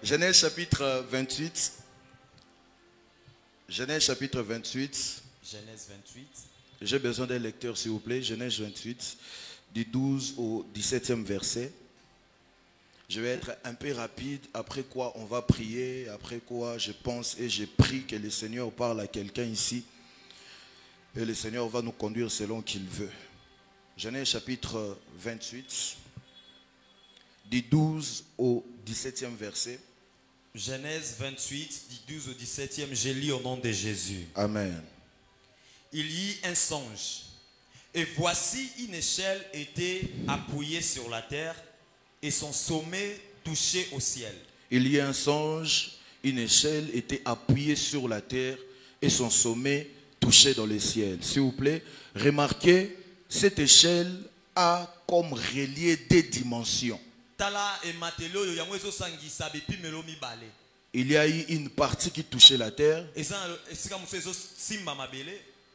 Genèse chapitre 28. Genèse chapitre 28. Genèse 28. J'ai besoin d'un lecteur s'il vous plaît. Genèse 28, du 12 au 17e verset. Je vais être un peu rapide, après quoi on va prier, après quoi je pense et je prie que le Seigneur parle à quelqu'un ici. Et le Seigneur va nous conduire selon qu'il veut. Genèse chapitre 28, du 12 au 17e verset. Genèse 28, du 12 au 17e, je lis au nom de Jésus. Amen. Il y eut un songe, et voici une échelle était appuyée sur la terre, et son sommet touchait au ciel. Il y a un songe, une échelle était appuyée sur la terre et son sommet touchait dans le ciel. S'il vous plaît, remarquez, cette échelle a comme relié des dimensions. Il y a eu une partie qui touchait la terre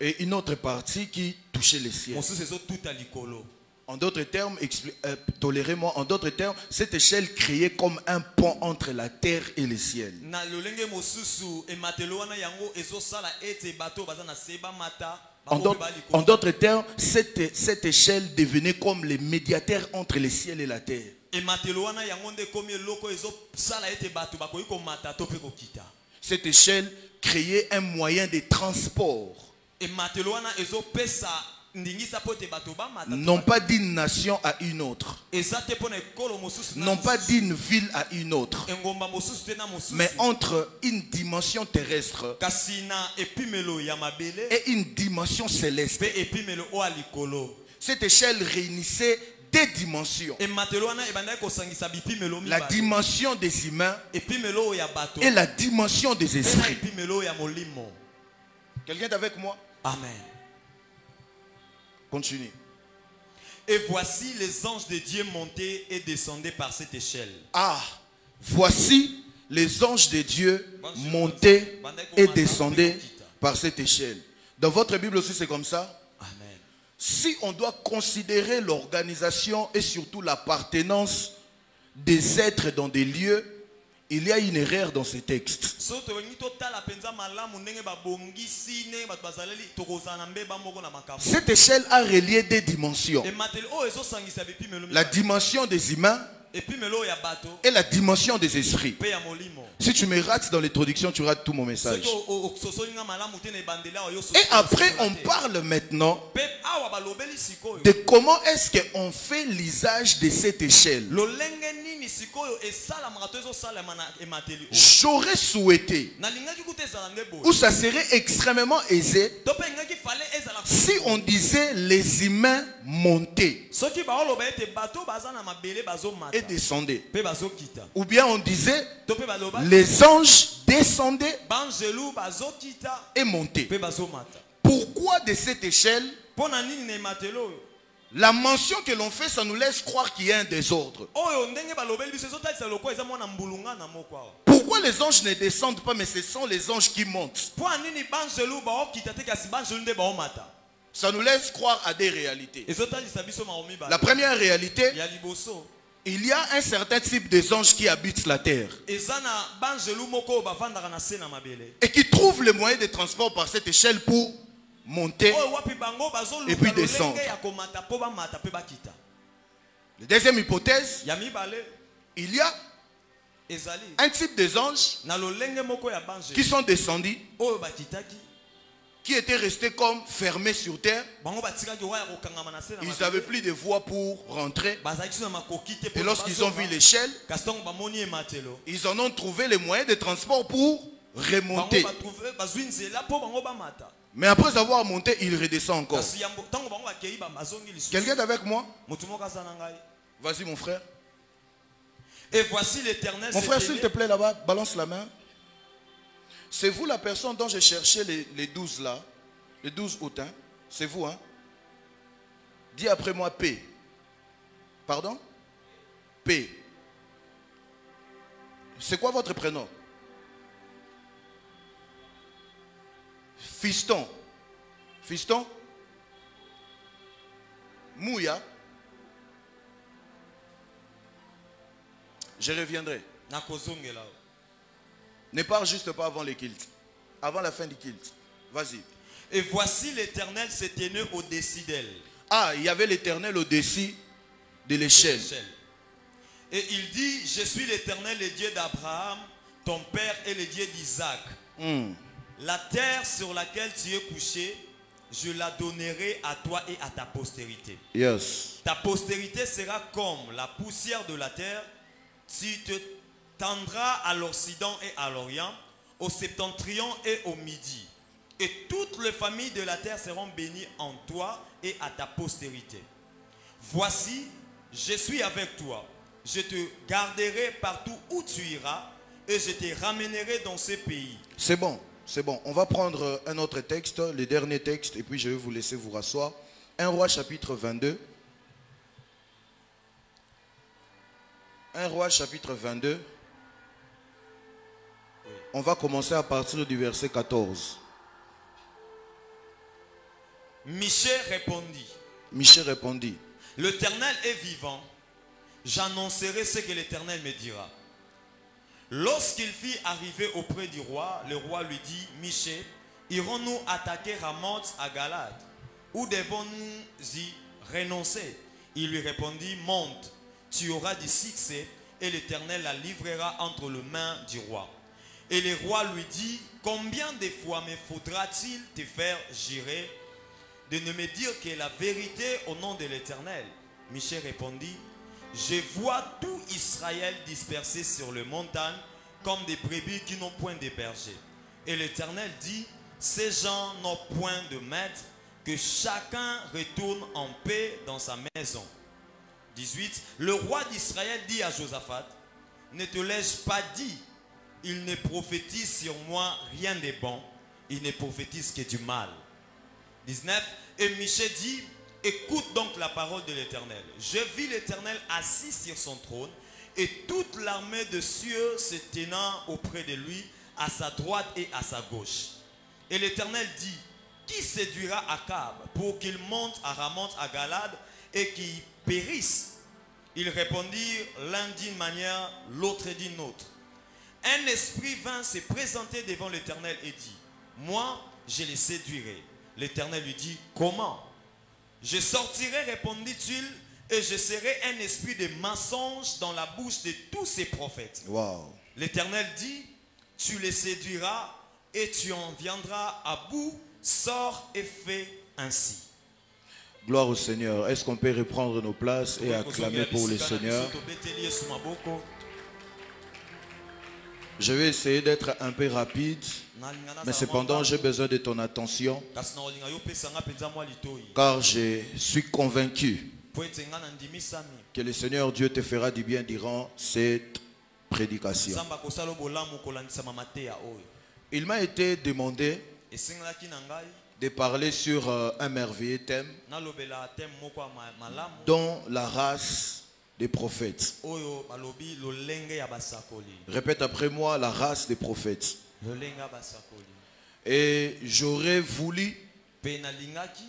et une autre partie qui touchait le ciel. En d'autres termes, tolérez-moi, en d'autres termes, cette échelle créait comme un pont entre la terre et le ciel. En d'autres termes, cette échelle devenait comme le médiateur entre le ciel et la terre. Cette échelle créait un moyen de transport. Non pas d'une nation à une autre, non pas d'une ville à une autre, mais entre une dimension terrestre et une dimension céleste. Cette échelle réunissait des dimensions. La dimension des humains et la dimension des esprits. Quelqu'un est avec moi? Amen. Continue. Et voici les anges de Dieu montaient et descendaient par cette échelle. Ah, voici les anges de Dieu montaient et descendaient par cette échelle. Dans votre Bible aussi c'est comme ça? Amen. Si on doit considérer l'organisation et surtout l'appartenance des êtres dans des lieux, il y a une erreur dans ces textes. Cette échelle a relié des dimensions. La dimension des humains et la dimension des esprits. Si tu me rates dans l'introduction, tu rates tout mon message. Et après, on parle maintenant de comment est-ce qu'on fait l'usage de cette échelle. J'aurais souhaité, ou ça serait extrêmement aisé, si on disait les humains montaient et descendaient. Ou bien on disait les anges descendaient et montaient. Pourquoi de cette échelle? La mention que l'on fait, ça nous laisse croire qu'il y a un désordre. Pourquoi les anges ne descendent pas, mais ce sont les anges qui montent? Ça nous laisse croire à des réalités. La première réalité, il y a un certain type de anges qui habitent la terre et qui trouvent le moyen de transport par cette échelle pour monter et puis descendre. La deuxième hypothèse, il y a un type des anges qui sont descendus, qui étaient restés comme fermés sur terre. Ils n'avaient plus de voie pour rentrer. Et lorsqu'ils ont vu l'échelle, ils en ont trouvé les moyens de transport pour remonter. Mais après avoir monté, il redescend encore. Quelqu'un est avec moi? Vas-y mon frère. Et voici l'Éternel. Mon frère, s'il te plaît, là-bas, balance la main. C'est vous la personne dont j'ai cherché les 12 là. Les 12 août, hein? C'est vous, hein? Dis après moi P. Pardon? P. C'est quoi votre prénom? Fiston. Fiston? Mouya? Je reviendrai. Ne pars juste pas avant le culte. Avant la fin du culte. Vas-y. Et voici l'Éternel se tenait au-dessus d'elle. Ah, il y avait l'Éternel au-dessus de l'échelle. Et il dit, je suis l'Éternel, le Dieu d'Abraham, ton père et le Dieu d'Isaac. La terre sur laquelle tu es couché, je la donnerai à toi et à ta postérité. Yes. Ta postérité sera comme la poussière de la terre. Tu te tendras à l'Occident et à l'Orient, au septentrion et au midi. Et toutes les familles de la terre seront bénies en toi et à ta postérité. Voici, je suis avec toi. Je te garderai partout où tu iras et je te ramènerai dans ce pays. C'est bon, c'est bon. On va prendre un autre texte, le dernier texte, et puis je vais vous laisser vous rasseoir. 1 Roi chapitre 22. 1 Roi chapitre 22. On va commencer à partir du verset 14. Michée répondit. Michée répondit. L'Éternel est vivant. J'annoncerai ce que l'Éternel me dira. Lorsqu'il fit arriver auprès du roi, le roi lui dit, Michée, irons-nous attaquer Ramoth à Galade? Ou devons-nous y renoncer? Il lui répondit, monte, tu auras du succès et l'Éternel la livrera entre les mains du roi. Et le roi lui dit, combien de fois me faudra-t-il te faire jurer de ne me dire que la vérité au nom de l'Éternel? Michée répondit, je vois tout Israël dispersé sur les montagnes comme des brebis qui n'ont point de berger. Et l'Éternel dit, ces gens n'ont point de maître, que chacun retourne en paix dans sa maison. 18. Le roi d'Israël dit à Josaphat, ne te laisse pas dire, il ne prophétise sur moi rien de bon, il ne prophétise que du mal. 19. Et Michée dit, écoute donc la parole de l'Éternel. Je vis l'Éternel assis sur son trône et toute l'armée de cieux se tenant auprès de lui, à sa droite et à sa gauche. Et l'Éternel dit, qui séduira Akab pour qu'il monte à Ramoth à Galade et qu'il périsse? Ils répondirent l'un d'une manière, l'autre d'une autre. Un esprit vint se présenter devant l'Éternel et dit, moi je les séduirai. L'Éternel lui dit, comment? Je sortirai, répondit-il, et je serai un esprit de mensonge dans la bouche de tous ces prophètes. Wow. L'Éternel dit, tu les séduiras et tu en viendras à bout, sors et fais ainsi. Gloire au Seigneur. Est-ce qu'on peut reprendre nos places et acclamer pour le Seigneur? Je vais essayer d'être un peu rapide, mais cependant j'ai besoin de ton attention, car je suis convaincu que le Seigneur Dieu te fera du bien durant cette prédication. Il m'a été demandé de parler sur un merveilleux thème, dont la race des prophètes. Répète après moi, la race des prophètes. Et j'aurais voulu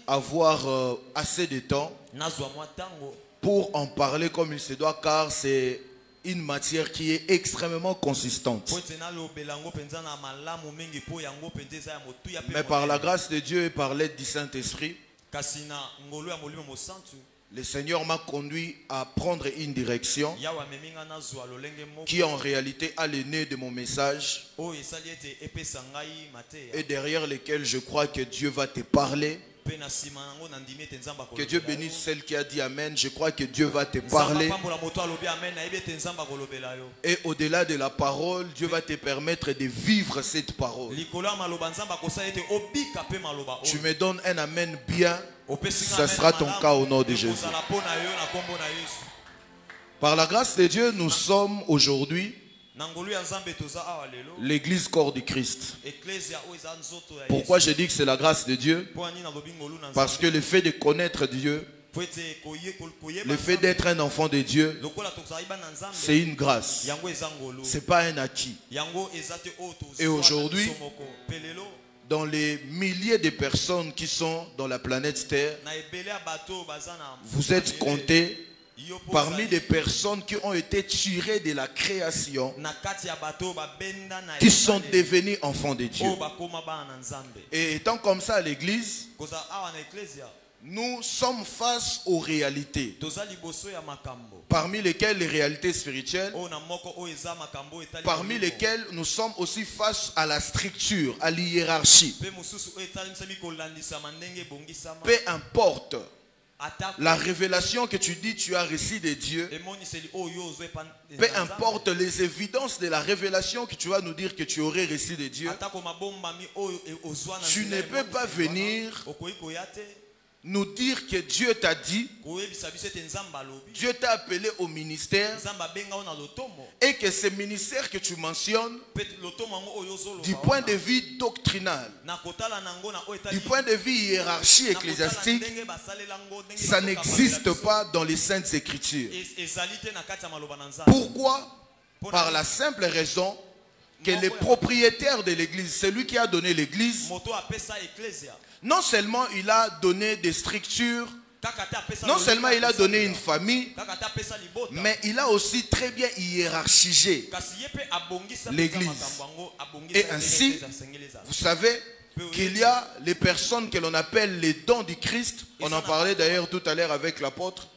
avoir assez de temps pour en parler comme il se doit, car c'est une matière qui est extrêmement consistante. Mais par la grâce de Dieu et par l'aide du Saint-Esprit, le Seigneur m'a conduit à prendre une direction qui en réalité a le nez de mon message et derrière lequel je crois que Dieu va te parler. Que Dieu bénisse celle qui a dit Amen. Je crois que Dieu va te parler. Et au-delà de la parole, Dieu va te permettre de vivre cette parole. Tu me donnes un Amen bien. Ça sera ton cas au nom de Jésus. Par la grâce de Dieu, nous sommes aujourd'hui l'église corps du Christ. Pourquoi je dis que c'est la grâce de Dieu? Parce que le fait de connaître Dieu, le fait d'être un enfant de Dieu, c'est une grâce. Ce n'est pas un acquis. Et aujourd'hui, dans les milliers de personnes qui sont dans la planète Terre, vous êtes comptés parmi des personnes qui ont été tirées de la création, qui sont devenues enfants de Dieu. Et étant comme ça à l'église, nous sommes face aux réalités, parmi lesquelles les réalités spirituelles, parmi lesquelles nous sommes aussi face à la structure, à l'hiérarchie. Peu importe la révélation que tu dis tu as reçue de Dieu, peu importe les évidences de la révélation que tu vas nous dire que tu aurais reçue de Dieu, tu ne peux pas venir nous dire que Dieu t'a dit, Dieu t'a appelé au ministère, et que ce ministère que tu mentionnes, du point de vue doctrinal, du point de vue hiérarchie ecclésiastique, ça n'existe pas dans les Saintes Écritures. Pourquoi? Par la simple raison que le propriétaire de l'église, celui qui a donné l'église, non seulement il a donné des structures, non seulement il a donné une famille, mais il a aussi très bien hiérarchisé l'église. Et ainsi, vous savez qu'il y a les personnes que l'on appelle les dons du Christ. On en parlait d'ailleurs tout à l'heure avec l'apôtre.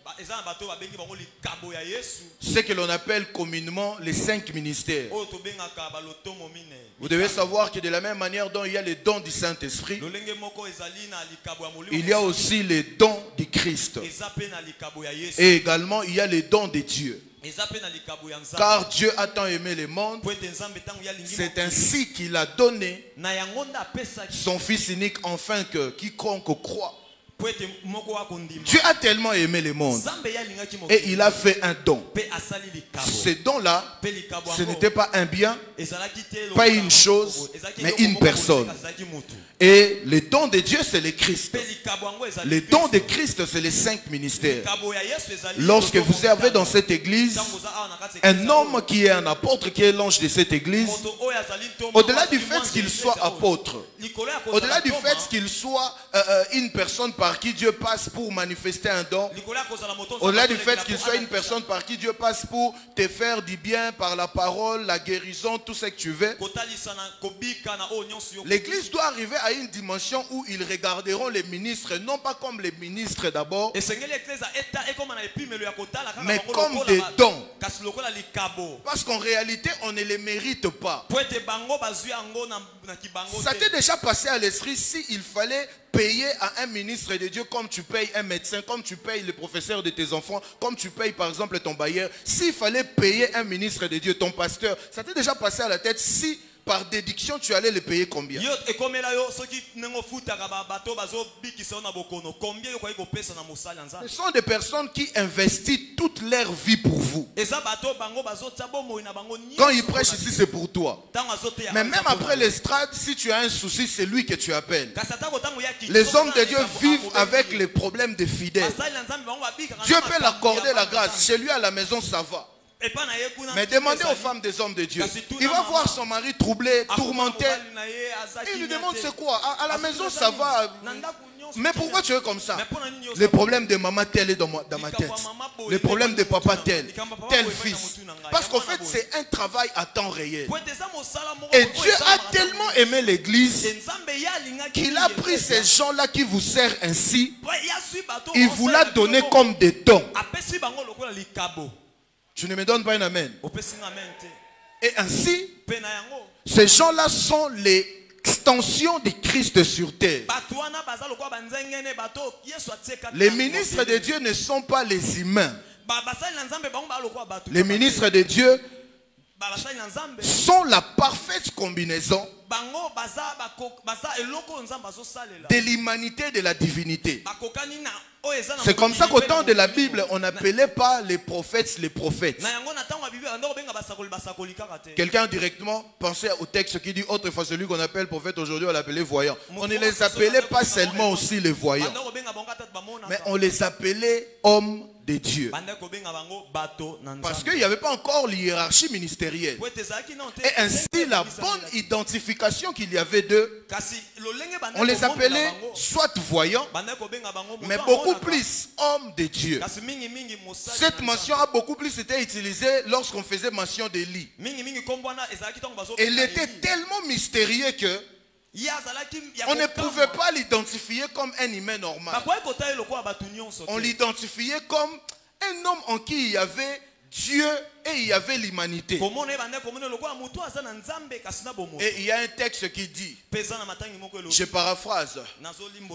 Ce que l'on appelle communément les 5 ministères. Vous devez savoir que de la même manière dont il y a les dons du Saint-Esprit, il y a aussi les dons du Christ. Et également il y a les dons de Dieu. Car Dieu a tant aimé le monde, c'est ainsi qu'il a donné son Fils unique, afin que quiconque croit. Dieu a tellement aimé le monde et il a fait un don. Ce don-là, ce n'était pas un bien, pas une chose, mais une personne. Et le don de Dieu, c'est le Christ. Le don de Christ, c'est les 5 ministères. Lorsque vous avez dans cette église un homme qui est un apôtre, qui est l'ange de cette église, au-delà du fait qu'il soit apôtre, au-delà du fait qu'il soit une personne par qui Dieu passe pour manifester un don, au-delà du fait qu'il soit une personne par qui Dieu passe pour te faire du bien par la parole, la guérison, tout ce que tu veux, l'église doit arriver à une dimension où ils regarderont les ministres non pas comme les ministres d'abord, mais comme des dons, parce qu'en réalité on ne les mérite pas. Ça t'est déjà passé à l'esprit s'il fallait payer à un ministre de Dieu comme tu payes un médecin, comme tu payes le professeur de tes enfants, comme tu payes par exemple ton bailleur, s'il fallait payer un ministre de Dieu, ton pasteur, ça t'est déjà passé à la tête si par déduction tu allais le payer combien? Ce sont des personnes qui investissent toute leur vie pour vous. Quand ils prêchent ici, c'est pour toi. Mais même après l'estrade, si tu as un souci, c'est lui que tu appelles. Les hommes de Dieu vivent avec les problèmes des fidèles. Dieu peut l'accorder la grâce. Chez lui à la maison, ça va. Mais demandez aux femmes des hommes de Dieu. Il va voir son mari troublé, tourmenté. Et il lui demande c'est quoi? À la maison ça va. Mais pourquoi tu es comme ça? Les problèmes de maman tel est dans ma tête. Les problèmes de papa tel fils. Parce qu'en fait c'est un travail à temps réel. Et Dieu a tellement aimé l'église qu'il a pris ces gens-là qui vous servent ainsi. Il vous l'a donné comme des dons. Tu ne me donnes pas un amen. Et ainsi, ces gens-là sont l'extension de Christ sur terre. Les ministres de Dieu ne sont pas les humains. Les ministres de Dieu sont la parfaite combinaison de l'humanité et de la divinité. C'est comme ça qu'au temps de la Bible, on n'appelait pas les prophètes les prophètes. Quelqu'un a directement pensé au texte qui dit autrefois celui qu'on appelle prophète aujourd'hui on l'appelait voyant. On ne les appelait pas seulement aussi les voyants, mais on les appelait hommes de Dieu. Parce qu'il n'y avait pas encore l'hiérarchie ministérielle. Et ainsi la bonne identification qu'il y avait d'eux, on les appelait soit voyants, mais beaucoup plus hommes de Dieu. Cette mention a beaucoup plus été utilisée lorsqu'on faisait mention d'Élie. Elle était tellement mystérieuse que on ne pouvait pas l'identifier comme un humain normal. On l'identifiait comme un homme en qui il y avait Dieu et il y avait l'humanité. Et il y a un texte qui dit, je paraphrase,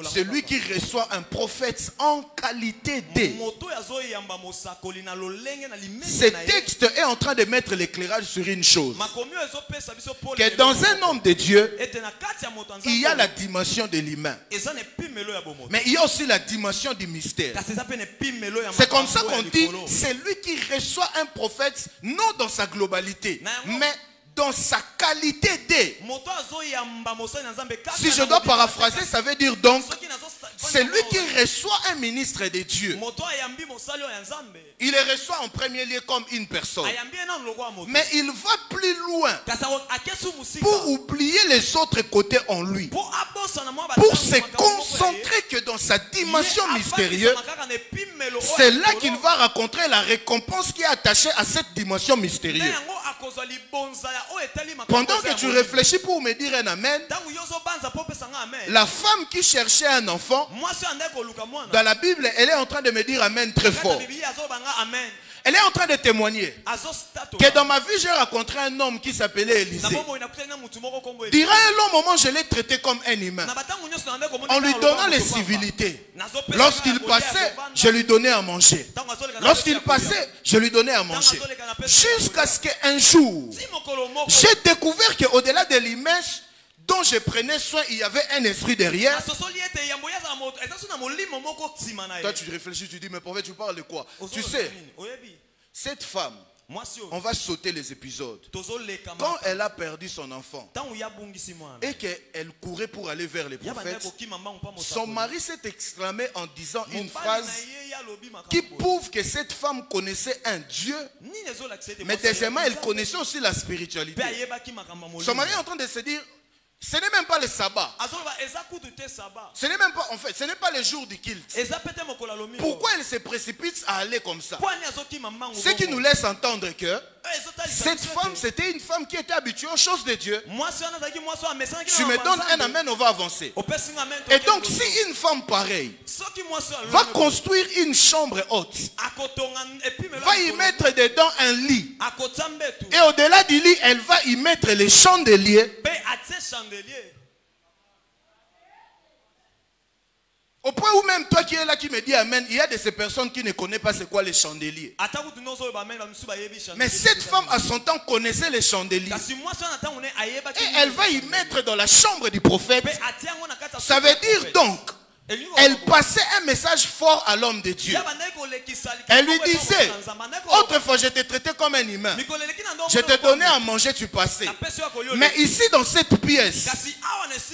celui qui reçoit un prophète en qualité de. Ce texte est en train de mettre l'éclairage sur une chose, que dans un homme de Dieu, il y a la dimension de l'humain, mais il y a aussi la dimension du mystère. C'est comme ça qu'on dit, celui qui reçoit un prophète non dans sa globalité, mais dans sa qualité de. Si je dois paraphraser, ça veut dire donc, celui qui reçoit un ministre de Dieu, il le reçoit en premier lieu comme une personne, mais il va plus loin pour oublier les autres côtés en lui, pour se concentrer que dans sa dimension mystérieuse. C'est là qu'il va rencontrer la récompense qui est attachée à cette dimension mystérieuse. Pendant que tu réfléchis pour me dire un amen, la femme qui cherchait un enfant, dans la Bible, elle est en train de me dire amen très fort. Elle est en train de témoigner que dans ma vie, j'ai rencontré un homme qui s'appelait Élisée. Durant un long moment, je l'ai traité comme un humain, en lui donnant les civilités. Lorsqu'il passait, je lui donnais à manger. Lorsqu'il passait, je lui donnais à manger. Jusqu'à ce qu'un jour, j'ai découvert qu'au-delà de l'humain dont je prenais soin, il y avait un esprit derrière. Toi tu réfléchis, tu dis mais prophète tu parles de quoi? Tu sais, cette femme, on va sauter les épisodes. Quand elle a perdu son enfant et qu'elle courait pour aller vers les prophètes, son mari s'est exclamé en disant une phrase qui prouve que cette femme connaissait un Dieu, mais deuxièmement elle connaissait aussi la spiritualité. Son mari est en train de se dire, ce n'est même pas le sabbat. Ce n'est même pas, en fait, ce n'est pas le jour du culte. Pourquoi elle se précipite à aller comme ça? Ce qui nous laisse entendre que cette femme, c'était une femme qui était habituée aux choses de Dieu. Tu me donnes un amen, on va avancer. Et donc, si une femme pareille va construire une chambre haute, va y mettre dedans un lit, et au-delà du lit, elle va y mettre les chandeliers, au point où même toi qui es là qui me dis amen, il y a de ces personnes qui ne connaissent pas c'est quoi les chandeliers. Mais cette femme à son temps connaissait les chandeliers. Et elle va y mettre dans la chambre du prophète. Ça veut dire donc, elle passait un message fort à l'homme de Dieu. Elle lui disait, autrefois je t'ai traité comme un humain, je te donnais à manger, tu passais. Mais ici dans cette pièce,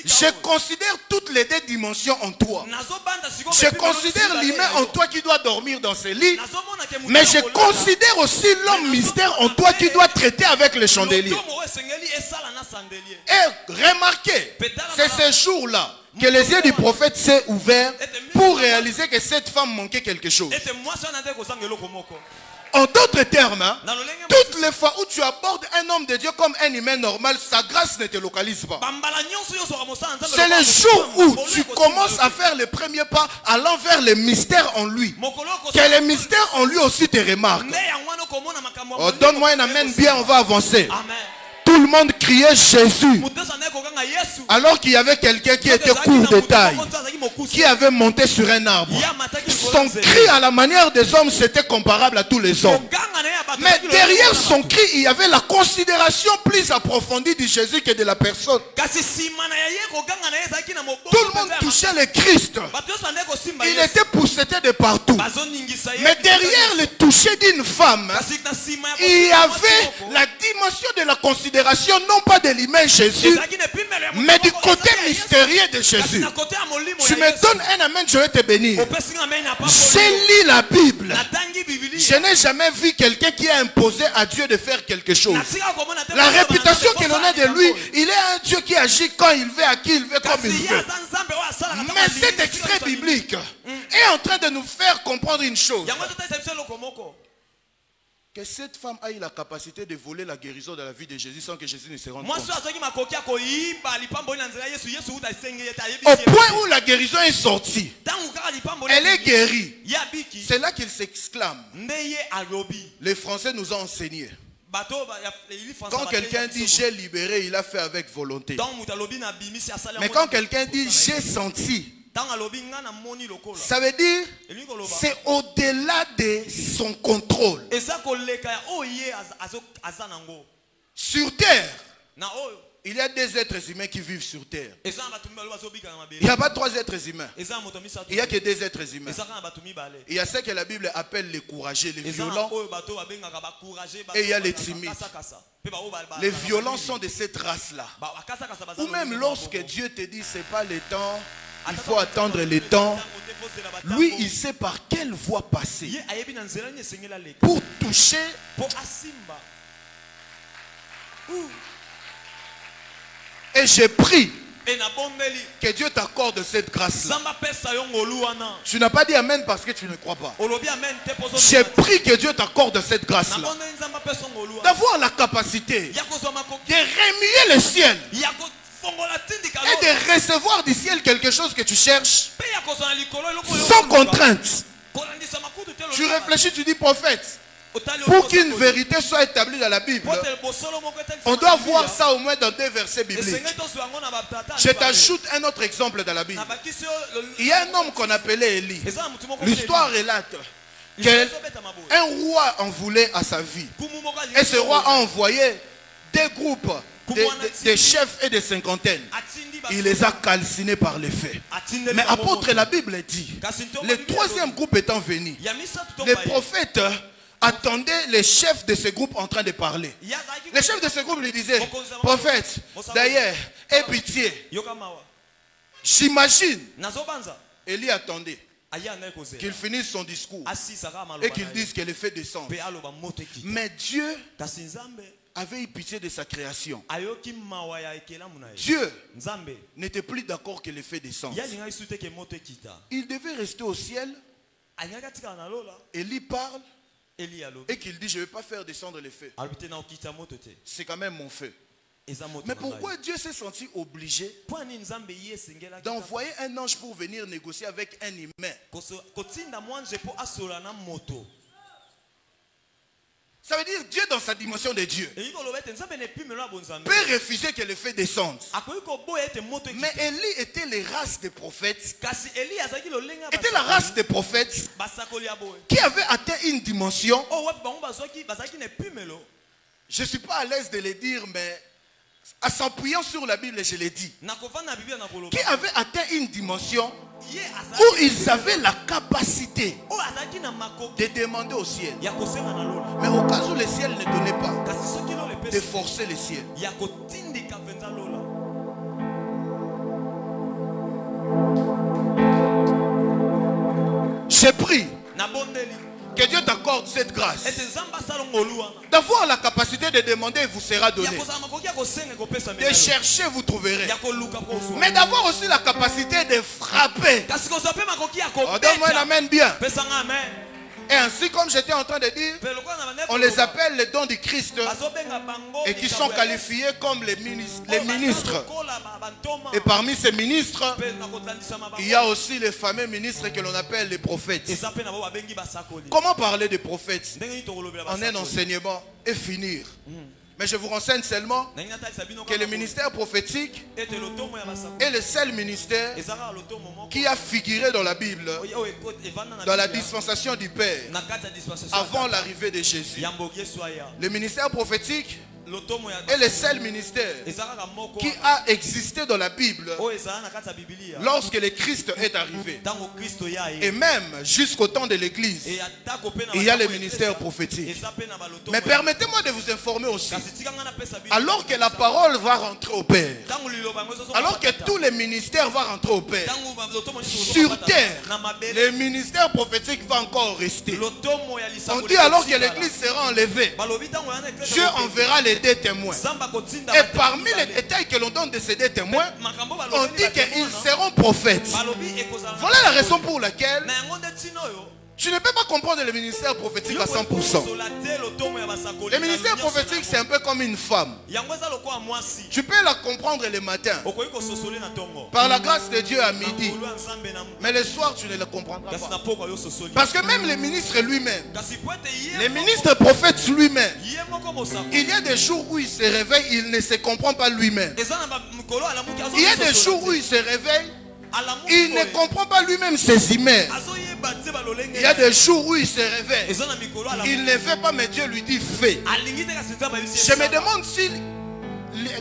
je considère toutes les deux dimensions en toi. Je considère l'humain en toi qui doit dormir dans ce lit, mais je considère aussi l'homme mystère en toi qui doit traiter avec les chandeliers. Et remarquez, c'est ce jour-là que les yeux du prophète s'est ouverts pour réaliser que cette femme manquait quelque chose. En d'autres termes, hein, toutes les fois où tu abordes un homme de Dieu comme un humain normal, sa grâce ne te localise pas. C'est le jour où tu commences à faire le premier pas allant vers le mystère en lui, que le mystère en lui aussi te remarque. Oh, donne-moi un amen bien, on va avancer. Amen. Tout Tout le monde criait Jésus. Alors qu'il y avait quelqu'un qui était court de taille, qui avait monté sur un arbre. Son cri à la manière des hommes, c'était comparable à tous les hommes. Mais derrière son cri, il y avait la considération plus approfondie de Jésus que de la personne. Tout le monde touchait le Christ. Il était poussé de partout. Mais derrière le toucher d'une femme, il y avait la dimension de la considération, non pas de l'image Jésus, mais du côté mystérieux de Jésus. Tu me donnes un amen, je vais te bénir. J'ai lu la Bible. Je n'ai jamais vu quelqu'un qui a imposé à Dieu de faire quelque chose. La réputation que l'on a de lui, il est un Dieu qui agit quand il veut, à qui il veut, comme il veut. Mais cet extrait biblique est en train de nous faire comprendre une chose. Que cette femme a eu la capacité de voler la guérison de la vie de Jésus sans que Jésus ne se rende compte. Au point où la guérison est sortie, elle est guérie. C'est là qu'il s'exclame. Les Français nous ont enseigné. Quand quelqu'un dit j'ai libéré, il a fait avec volonté. Mais quand quelqu'un dit j'ai senti, ça veut dire c'est au-delà de son contrôle. Sur terre, il y a des êtres humains qui vivent sur terre. Il n'y a pas 3 êtres humains. Il n'y a que 2 êtres humains. Il y a ce que la Bible appelle les courageux, les violents. Et il y a les timides. Les violents sont de cette race-là. Ou même lorsque Dieu te dit c'est pas le temps, il faut attendre le temps. Lui, il sait par quelle voie passer pour toucher. Et j'ai pris que Dieu t'accorde cette grâce-là. Tu n'as pas dit amen parce que tu ne crois pas. J'ai pris que Dieu t'accorde cette grâce-là. D'avoir la capacité de remuer le ciel et de recevoir du ciel quelque chose que tu cherches sans contrainte. Tu réfléchis, tu dis prophète, pour qu'une vérité soit établie dans la Bible, on doit voir ça au moins dans 2 versets bibliques. Je t'ajoute un autre exemple dans la Bible. Il y a un homme qu'on appelait Élie. L'histoire relate qu'un roi en voulait à sa vie. Et ce roi a envoyé des groupes de chefs et de cinquantaines. Il les a calcinés par les faits. Mais apôtre, la Bible dit, le 3e groupe étant venu, les prophètes attendaient les chefs de ce groupe en train de parler. Les chefs de ce groupe lui disaient, prophète, d'ailleurs, aie pitié. J'imagine. Élie attendait qu'il finisse son discours et qu'il dise que les faits descendent. Mais Dieu avait eu pitié de sa création. Dieu n'était plus d'accord que les faits descendent. Il devait rester au ciel. Élie parle et qu'il dit je ne vais pas faire descendre les feux. C'est quand même mon feu. Mais pourquoi Dieu s'est senti obligé d'envoyer un ange pour venir négocier avec un humain? Ça veut dire Dieu dans sa dimension de Dieu peut refuser que les feux descendent. Mais Élie était les races des prophètes. Était la race des prophètes qui avait atteint une dimension. Je ne suis pas à l'aise de le dire, mais en s'appuyant sur la Bible, je l'ai dit. Qui avait atteint une dimension où ils avaient la capacité de demander au ciel. Mais au cas où le ciel ne donnait pas, de forcer le ciel. J'ai pris que Dieu t'accorde cette grâce d'avoir la capacité de demander, vous sera donné. De chercher, vous trouverez. Mais d'avoir aussi la capacité de frapper. Oh, donne-moi un amen bien. Et ainsi, comme j'étais en train de dire, on les appelle les dons du Christ et qui sont qualifiés comme les ministres. Et parmi ces ministres, il y a aussi les fameux ministres que l'on appelle les prophètes. Comment parler des prophètes en un enseignement et finir Mais je vous renseigne seulement que le ministère prophétique est le seul ministère qui a figuré dans la Bible, dans la dispensation du Père, avant l'arrivée de Jésus. Le ministère prophétique est le seul ministère qui a existé dans la Bible lorsque le Christ est arrivé. Et même jusqu'au temps de l'Église, il y a le ministère prophétique. Mais permettez-moi de vous informer aussi, alors que la parole va rentrer au Père, alors que tous les ministères vont rentrer au Père, sur terre, le ministère prophétique va encore rester. On dit alors que l'Église sera enlevée, Dieu enverra les deux témoins. Et parmi les détails que l'on donne de ces deux témoins, on dit qu'ils seront prophètes. Voilà la raison pour laquelle tu ne peux pas comprendre le ministère prophétique à 100%. Le ministère prophétique, c'est un peu comme une femme. Tu peux la comprendre le matin, par la grâce de Dieu à midi, mais le soir tu ne la comprendras pas. Parce que même le ministre lui-même, le ministre prophète lui-même, il y a des jours où il se réveille, il ne se comprend pas lui-même. Il y a des jours où il se réveille, il ne comprend pas lui-même ses emails. Il y a des jours où il se réveille, il ne fait pas, mais Dieu lui dit fais. Je me demande si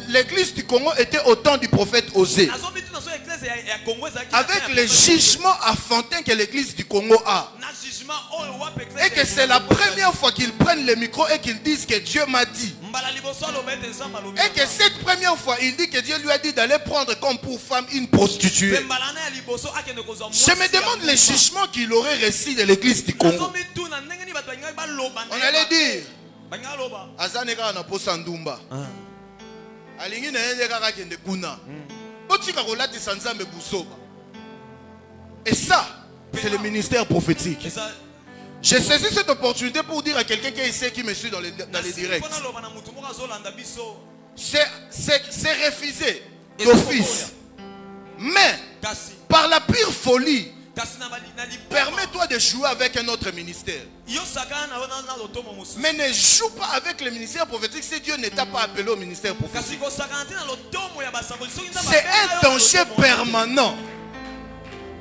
l'église du Congo était au temps du prophète Osée, avec les jugements affantins que l'église du Congo a, et que c'est la première fois qu'ils prennent le micro et qu'ils disent que Dieu m'a dit, et que cette première fois il dit que Dieu lui a dit d'aller prendre comme pour femme une prostituée. Je me demande les jugements qu'il aurait reçus de l'église du Congo. On allait dire Azaneka na posandumba alingi na yeye kaka kende kuna botika kolati sanzambe busoba. Et ça, c'est le ministère prophétique. J'ai saisi cette opportunité pour dire à quelqu'un qui est ici, qui me suit dans les directs, c'est refusé d'office. Mais par la pure folie, permets-toi de jouer avec un autre ministère. Mais ne joue pas avec le ministère prophétique si Dieu ne t'a pas appelé au ministère prophétique. C'est un danger permanent.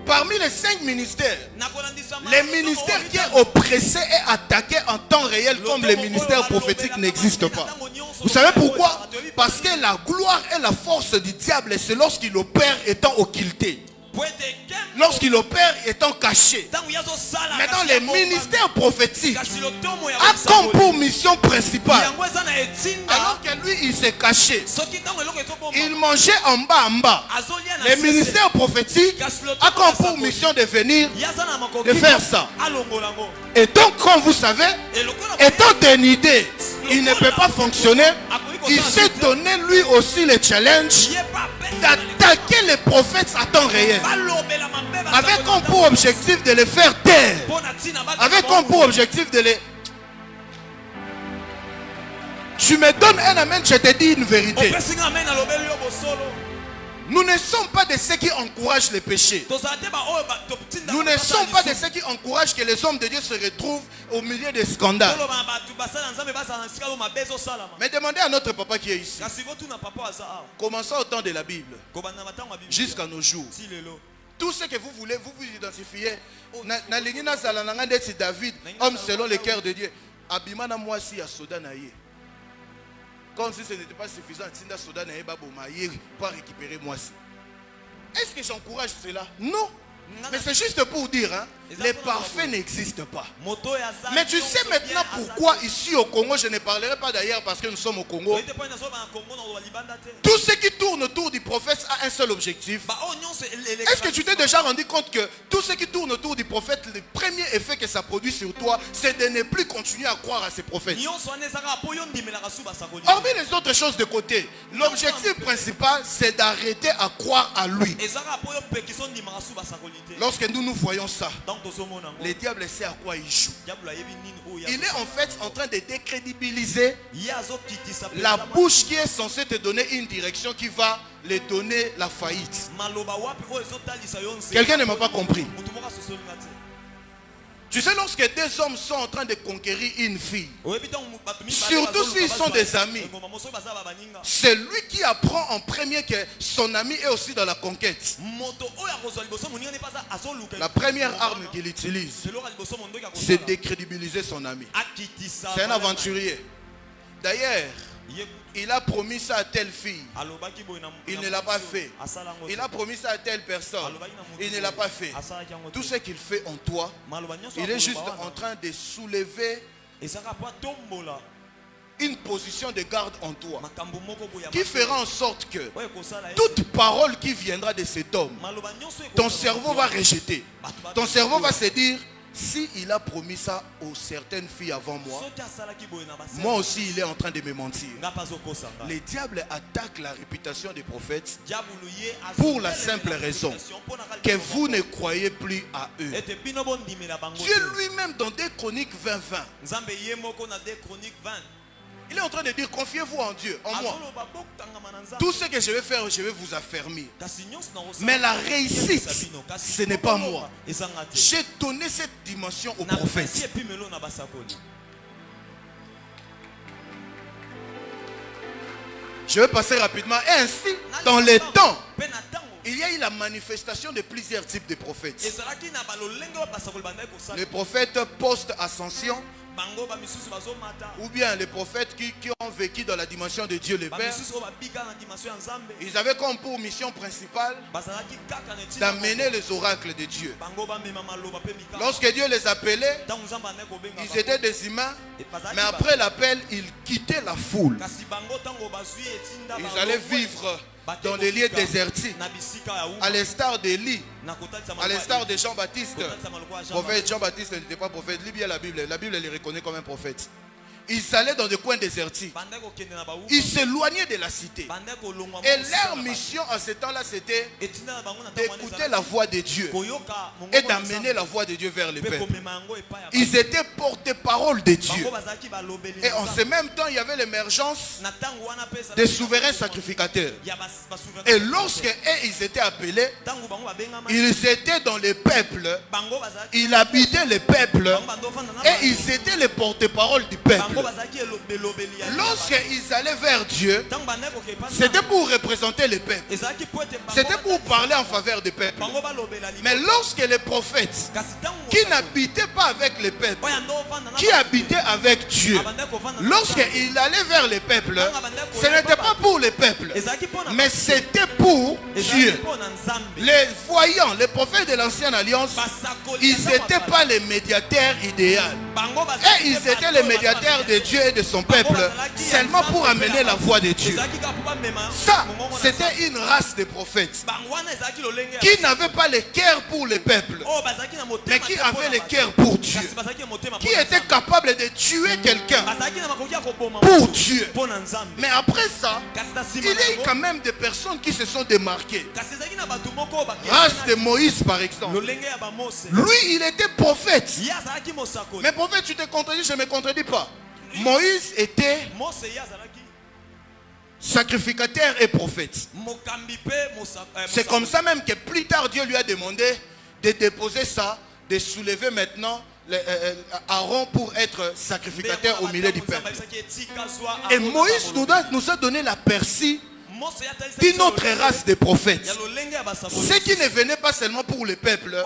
Parmi les 5 ministères, le ministère qui est oppressé et attaqué en temps réel comme le ministère prophétique n'existe pas. Vous savez pourquoi? Parce que la gloire et la force du diable, c'est lorsqu'il opère étant occulté, lorsqu'il opère étant caché. Maintenant, le ministère prophétique a comme pour mission principale, alors que lui il s'est caché, il mangeait en bas. Le ministère prophétique a comme pour mission de venir, de faire ça. Et donc, comme vous savez, étant une idée, il ne peut pas fonctionner. Il s'est donné lui aussi le challenge d'attaquer les prophètes à temps réel, avec comme pour objectif de les faire taire, avec comme pour objectif de les... Tu me donnes un amen, je te dis une vérité. Nous ne sommes pas de ceux qui encouragent les péchés. Nous ne sommes pas de ceux qui encouragent que les hommes de Dieu se retrouvent au milieu des scandales. Mais demandez à notre papa qui est ici. Commençons au temps de la Bible jusqu'à nos jours. Tout ce que vous voulez, vous vous identifiez. David, homme selon le cœur de Dieu. Abimana moi si à Soda naïe. Comme si ce n'était pas suffisant, Tinda Soda naïe pour récupérer moi. Est-ce que j'encourage cela? Non. Mais c'est juste pour dire, hein, les parfaits n'existent pas. Mais tu sais maintenant pourquoi ici au Congo, je ne parlerai pas d'ailleurs parce que nous sommes au Congo. Tout ce qui tourne autour du prophète a un seul objectif. Est-ce que tu t'es déjà rendu compte que tout ce qui tourne autour du prophète, le premier effet que ça produit sur toi, c'est de ne plus continuer à croire à ces prophètes. Hormis les autres choses de côté, l'objectif principal, c'est d'arrêter à croire à lui. Lorsque nous voyons ça, le diable sait à quoi il joue. Il est en fait en train de décrédibiliser la bouche qui est censée te donner une direction qui va les donner la faillite. Quelqu'un ne m'a pas compris. Tu sais, lorsque deux hommes sont en train de conquérir une fille, surtout s'ils sont des amis, c'est lui qui apprend en premier que son ami est aussi dans la conquête. La première arme qu'il utilise, c'est décrédibiliser son ami. C'est un aventurier. D'ailleurs, il a promis ça à telle fille. Il ne l'a pas fait. Il a promis ça à telle personne. Il ne l'a pas fait. Tout ce qu'il fait en toi, il est juste en train de soulever une position de garde en toi qui fera en sorte que toute parole qui viendra de cet homme, ton cerveau va rejeter. Ton cerveau va se dire: si il a promis ça aux certaines filles avant moi, moi aussi il est en train de me mentir. Le diable attaque la réputation des prophètes pour la simple raison que vous ne croyez plus à eux. Dieu lui-même dans 2 Chroniques 20:20, il est en train de dire: confiez-vous en Dieu, en moi. Tout ce que je vais faire, je vais vous affermir. Mais la réussite, ce n'est pas moi. J'ai donné cette dimension aux prophètes. Je vais passer rapidement. Et ainsi, dans les temps, il y a eu la manifestation de plusieurs types de prophètes. Les prophètes post-ascension, ou bien les prophètes qui ont vécu dans la dimension de Dieu le Père. Ils avaient comme pour mission principale d'amener les oracles de Dieu. Lorsque Dieu les appelait, ils étaient des humains, mais après l'appel, ils quittaient la foule. Ils allaient vivre dans les lieux désertiques, à l'instar d'Élie, à l'instar de Jean-Baptiste. Prophète Jean-Baptiste n'était pas prophète. Lis bien la Bible les reconnaît comme un prophète. Ils allaient dans des coins désertiques. Ils s'éloignaient de la cité. Et leur mission à ce temps-là, c'était d'écouter la voix de Dieu et d'amener la voix de Dieu vers les peuples. Ils étaient porte-parole de Dieu. Et en ce même temps, il y avait l'émergence des souverains sacrificateurs. Et lorsque ils étaient appelés, ils étaient dans les peuples. Ils habitaient les peuples. Et ils étaient les porte-parole du peuple. Lorsqu'ils allaient vers Dieu, c'était pour représenter les peuples. C'était pour parler en faveur des peuples. Mais lorsque les prophètes qui n'habitaient pas avec les peuples, qui habitaient avec Dieu, lorsqu'ils allaient vers les peuples, ce n'était pas pour les peuples, mais c'était pour Dieu. Les voyants, les prophètes de l'ancienne alliance, ils n'étaient pas les médiateurs idéaux. Et ils étaient les médiateurs de Dieu et de son peuple seulement pour amener la voix de Dieu. Ça, c'était une race de prophètes qui n'avaient pas le cœur pour le peuple, mais qui avaient le cœur pour Dieu, qui étaient capables de tuer quelqu'un pour Dieu. Mais après ça, il y a eu quand même des personnes qui se sont démarquées. Race de Moïse par exemple. Lui, il était prophète. Mais prophète, tu te contredis, je ne me contredis pas. Moïse était sacrificateur et prophète. C'est comme ça même que plus tard Dieu lui a demandé de déposer ça, de soulever maintenant Aaron pour être sacrificateur au milieu du peuple. Et Moïse nous a donné l'aperçu d'une autre race de prophètes. Ceux qui ne venaient pas seulement pour le peuple,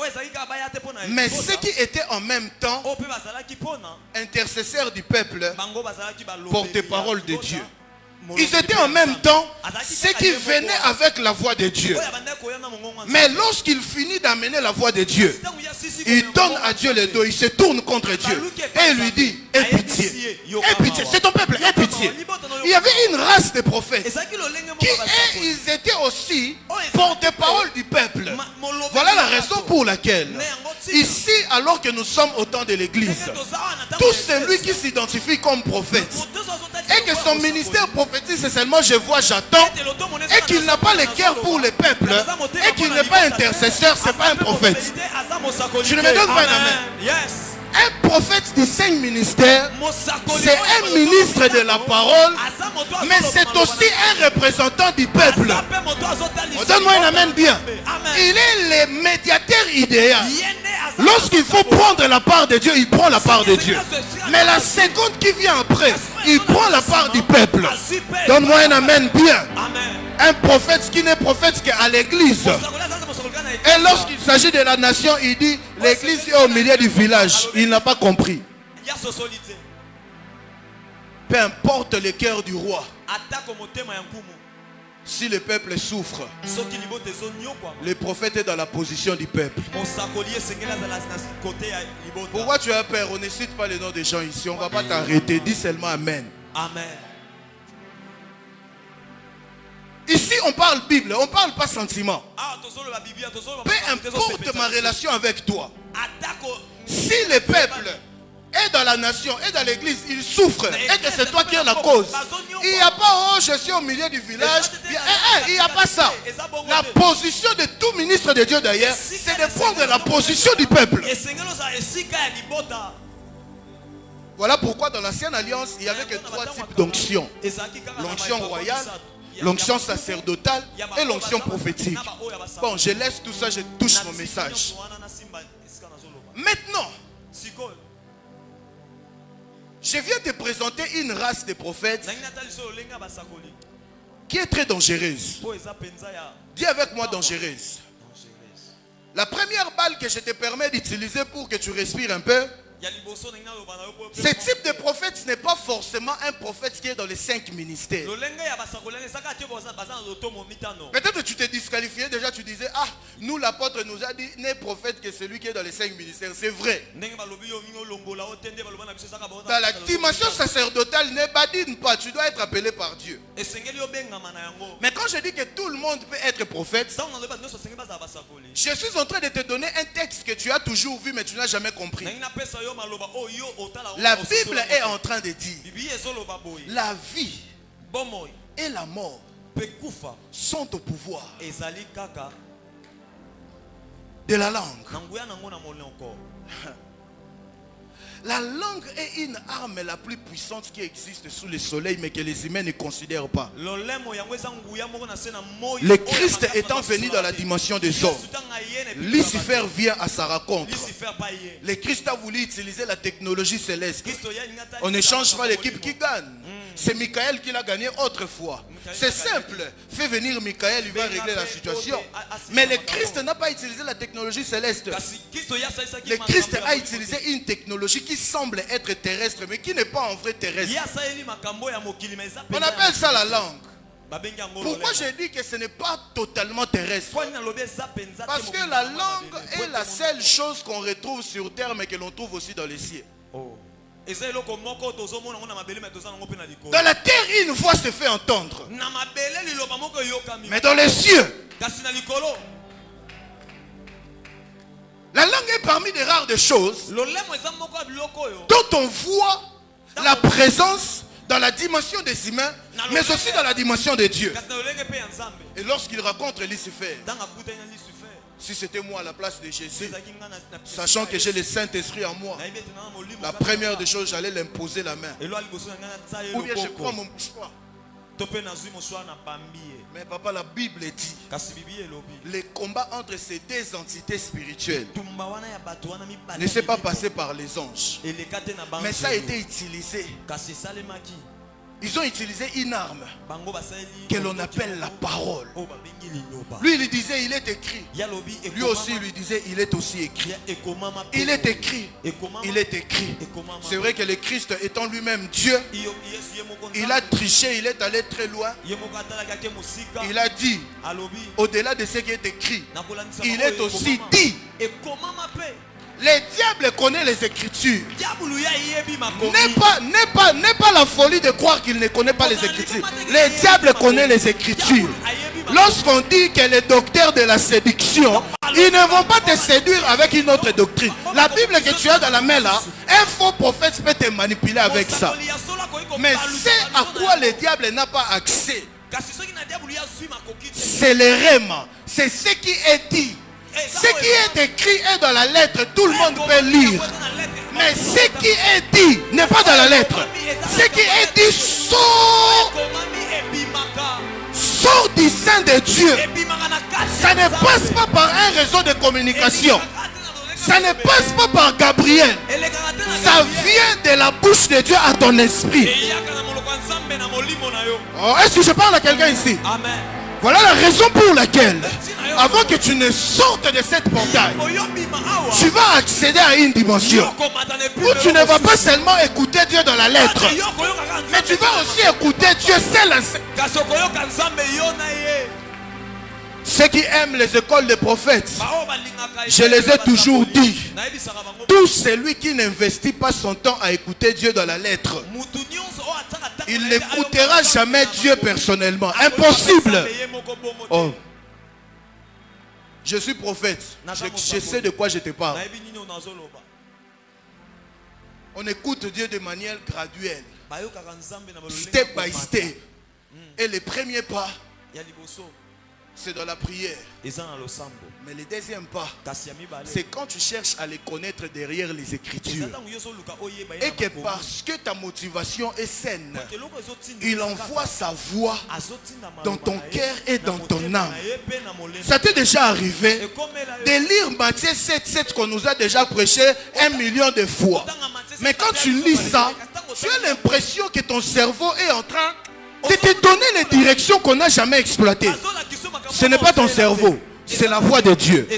mais ceux qui étaient en même temps intercesseurs du peuple, porte-parole de Dieu. Ils étaient en même temps ceux qui venaient avec la voix de Dieu. Mais lorsqu'il finit d'amener la voix de Dieu, il donne à Dieu le dos, il se tourne contre Dieu et il lui dit: aie pitié, c'est ton peuple, aie pitié. Il y avait une race de prophètes qui ils étaient aussi porte-parole du peuple. Voilà la raison pour laquelle ici, alors que nous sommes au temps de l'église, tout celui qui s'identifie comme prophète et que son ministère prophétique c'est seulement je vois, j'attends, et qu'il n'a pas le cœur pour le peuple et qu'il n'est pas intercesseur, c'est pas un prophète. Tu ne me donnes pas un amen. Un prophète du Saint ministère, c'est un ministre de la parole, mais c'est aussi un représentant du peuple. Donne-moi un amen bien. Il est le médiateur idéal. Lorsqu'il faut prendre la part de Dieu, il prend la part de Dieu. Mais la seconde qui vient après, il prend la part du peuple. Donne-moi un amen bien. Un prophète qui n'est prophète qu'à l'église. Et lorsqu'il s'agit de la nation, il dit l'église est au milieu du village. Il n'a pas compris. Peu importe le cœur du roi. Si le peuple souffre, le prophète est dans la position du peuple. Pourquoi tu as peur? On ne cite pas les noms des gens ici. On ne va pas t'arrêter. Dis seulement Amen. Amen. Ici, on parle Bible. On ne parle pas sentiment. Peu importe ma relation avec toi. Si le peuple est dans la nation, est dans l'église, il souffre et que c'est toi qui es la cause. Il n'y a pas, oh, je suis au milieu du village. Il n'y a pas ça. La position de tout ministre de Dieu d'ailleurs, c'est de prendre la position du peuple. Voilà pourquoi dans l'ancienne alliance, il n'y avait que 3 types d'onction. L'onction royale, l'onction sacerdotale et l'onction prophétique. Bon, je laisse tout ça, je touche mon message. Maintenant, je viens te présenter une race de prophètes qui est très dangereuse. Dis avec moi dangereuse. La première balle que je te permets d'utiliser pour que tu respires un peu. Ce type de prophète, ce n'est pas forcément un prophète qui est dans les 5 ministères. Peut-être que tu t'es disqualifié déjà, tu disais, ah, nous l'apôtre nous a dit, n'est prophète que celui qui est dans les 5 ministères. C'est vrai. Dans la dimension sacerdotale, ne badine pas, tu dois être appelé par Dieu. Mais quand je dis que tout le monde peut être prophète, je suis en train de te donner un texte que tu as toujours vu mais tu n'as jamais compris. La Bible est en train de dire la vie et la mort sont au pouvoir de la langue. La langue est une arme la plus puissante qui existe sous le soleil mais que les humains ne considèrent pas. Le Christ étant venu dans la dimension des hommes, Lucifer vient à sa rencontre. Le Christ a voulu utiliser la technologie céleste. On ne change pas l'équipe qui gagne. C'est Michael qui l'a gagné autrefois. C'est simple. Fais venir Michael, il va régler la situation. Mais le Christ n'a pas utilisé la technologie céleste. Le Christ a utilisé une technologie qui semble être terrestre, mais qui n'est pas en vrai terrestre. On appelle ça la langue. Pourquoi je dis que ce n'est pas totalement terrestre? Parce que la langue est la seule chose qu'on retrouve sur terre, mais que l'on trouve aussi dans les cieux. Dans la terre, une voix se fait entendre. Mais dans les cieux, la langue est parmi les rares des choses dont on voit la présence dans la dimension des humains, mais aussi dans la dimension de Dieu. Et lorsqu'il rencontre Lucifer, si c'était moi à la place de Jésus, sachant que j'ai le Saint-Esprit en moi, la première des choses, j'allais l'imposer la main. Ou bien je prends mon choix. Mais papa, la Bible dit les combats entre ces deux entités spirituelles ne s'est pas passé par les anges, mais ça a été utilisé. Ils ont utilisé une arme que l'on appelle la parole. Lui, il disait, il est écrit. Lui aussi, il lui disait, il est aussi écrit. Il est écrit. Il est écrit. C'est vrai que le Christ étant lui-même Dieu, il a triché, il est allé très loin. Il a dit, au-delà de ce qui est écrit, il est aussi dit. Les diables connaissent les Écritures. N'est pas la folie de croire qu'il ne connaît pas les Écritures. Les diables connaissent les Écritures. Lorsqu'on dit que les docteurs de la séduction, ils ne vont pas te séduire avec une autre doctrine. La Bible que tu as dans la main là, un faux prophète peut te manipuler avec ça. Mais c'est à quoi le diable n'a pas accès. C'est le rhéma. C'est ce qui est dit. Ce qui est écrit est dans la lettre, tout le monde peut lire. Mais ce qui est dit n'est pas dans la lettre. Ce qui est dit sort du sein de Dieu. Ça ne passe pas par un réseau de communication. Ça ne passe pas par Gabriel. Ça vient de la bouche de Dieu à ton esprit. Oh, est-ce que je parle à quelqu'un ici? Amen. Voilà la raison pour laquelle, avant que tu ne sortes de cette montagne, tu vas accéder à une dimension où tu ne vas pas seulement écouter Dieu dans la lettre, mais tu vas aussi écouter Dieu seul. Ceux qui aiment les écoles des prophètes, je les ai toujours dit, tout celui qui n'investit pas son temps à écouter Dieu dans la lettre, il n'écoutera jamais Dieu personnellement. Impossible. Oh. Je suis prophète. Je sais de quoi je te parle. On écoute Dieu de manière graduelle, step by step. Et le premier pas, c'est dans la prière. Mais le deuxième pas, c'est quand tu cherches à les connaître derrière les Écritures. Et que parce que ta motivation est saine, il envoie sa voix dans ton cœur et dans ton âme. Ça t'est déjà arrivé de lire Matthieu 7:7 qu'on nous a déjà prêché 1 million de fois. Mais quand tu lis ça, tu as l'impression que ton cerveau est en train de te donner les directions qu'on n'a jamais exploitées. Ce n'est pas ton cerveau, c'est la voix de Dieu. Et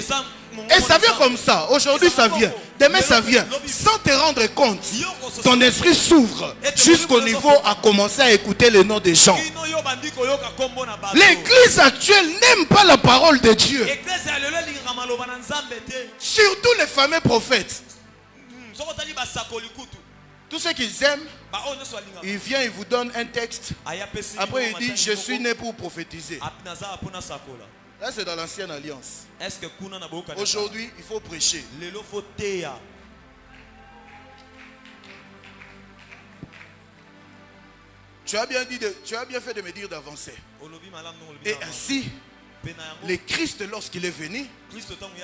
ça vient comme ça. Aujourd'hui ça vient, demain ça vient. Sans te rendre compte, ton esprit s'ouvre jusqu'au niveau à commencer à écouter le nom des gens. L'église actuelle n'aime pas la parole de Dieu. Surtout les fameux prophètes. Tout ce qu'ils aiment, il vient, il vous donne un texte. Après il dit, je suis né pour prophétiser. Là c'est dans l'ancienne alliance. Aujourd'hui il faut prêcher. Tu as bien fait de me dire d'avancer. Et ainsi, le Christ lorsqu'il est venu,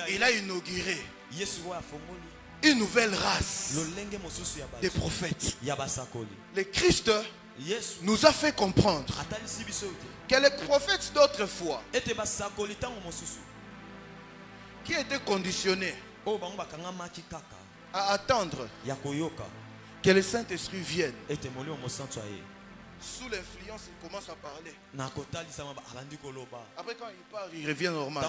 il a inauguré une nouvelle race des prophètes. Le Christ nous a fait comprendre que les prophètes d'autrefois, qui étaient conditionnés à attendre que le Saint-Esprit vienne, sous l'influence, il commence à parler. Après quand il part, il revient normal.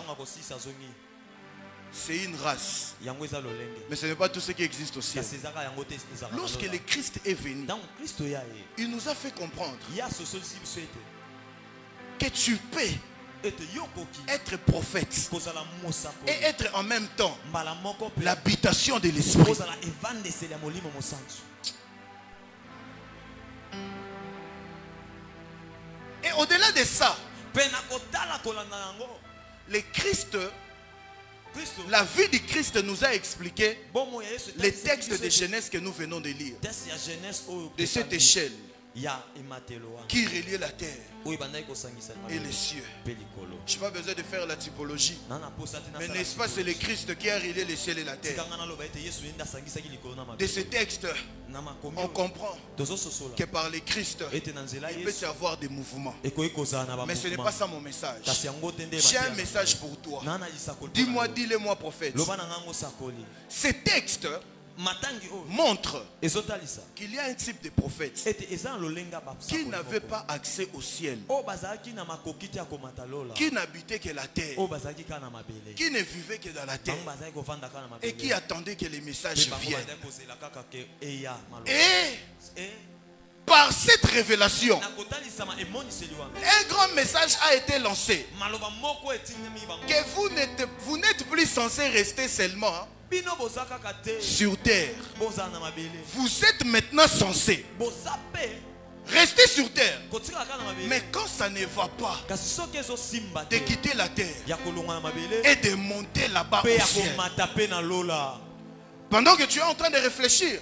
C'est une race. Mais ce n'est pas tout ce qui existe au ciel. Lorsque le Christ est venu, il nous a fait comprendre que tu peux être prophète et être en même temps l'habitation de l'Esprit. Et au-delà de ça, le Christ, la vie du Christ nous a expliqué les textes de Genèse que nous venons de lire. De cette échelle qui reliait la terre et les cieux. Je n'ai pas besoin de faire la typologie. Mais n'est-ce pas, c'est le Christ qui a relié les cieux et la terre. De ce texte, on comprend que par le Christ, il peut y avoir des mouvements. Mais ce n'est pas ça mon message. J'ai un message pour toi. Dis-moi, dis-le-moi, prophète. Ces textes montre qu'il y a un type de prophète qui n'avait pas accès au ciel, qui n'habitait que la terre, qui ne vivait que dans la terre et qui attendait que les messages viennent. Et par cette révélation, un grand message a été lancé que vous n'êtes plus censé rester seulement sur terre. Vous êtes maintenant censé rester sur terre. Mais quand ça ne va pas, de quitter la terre et de monter là-bas au ciel. Pendant que tu es en train de réfléchir,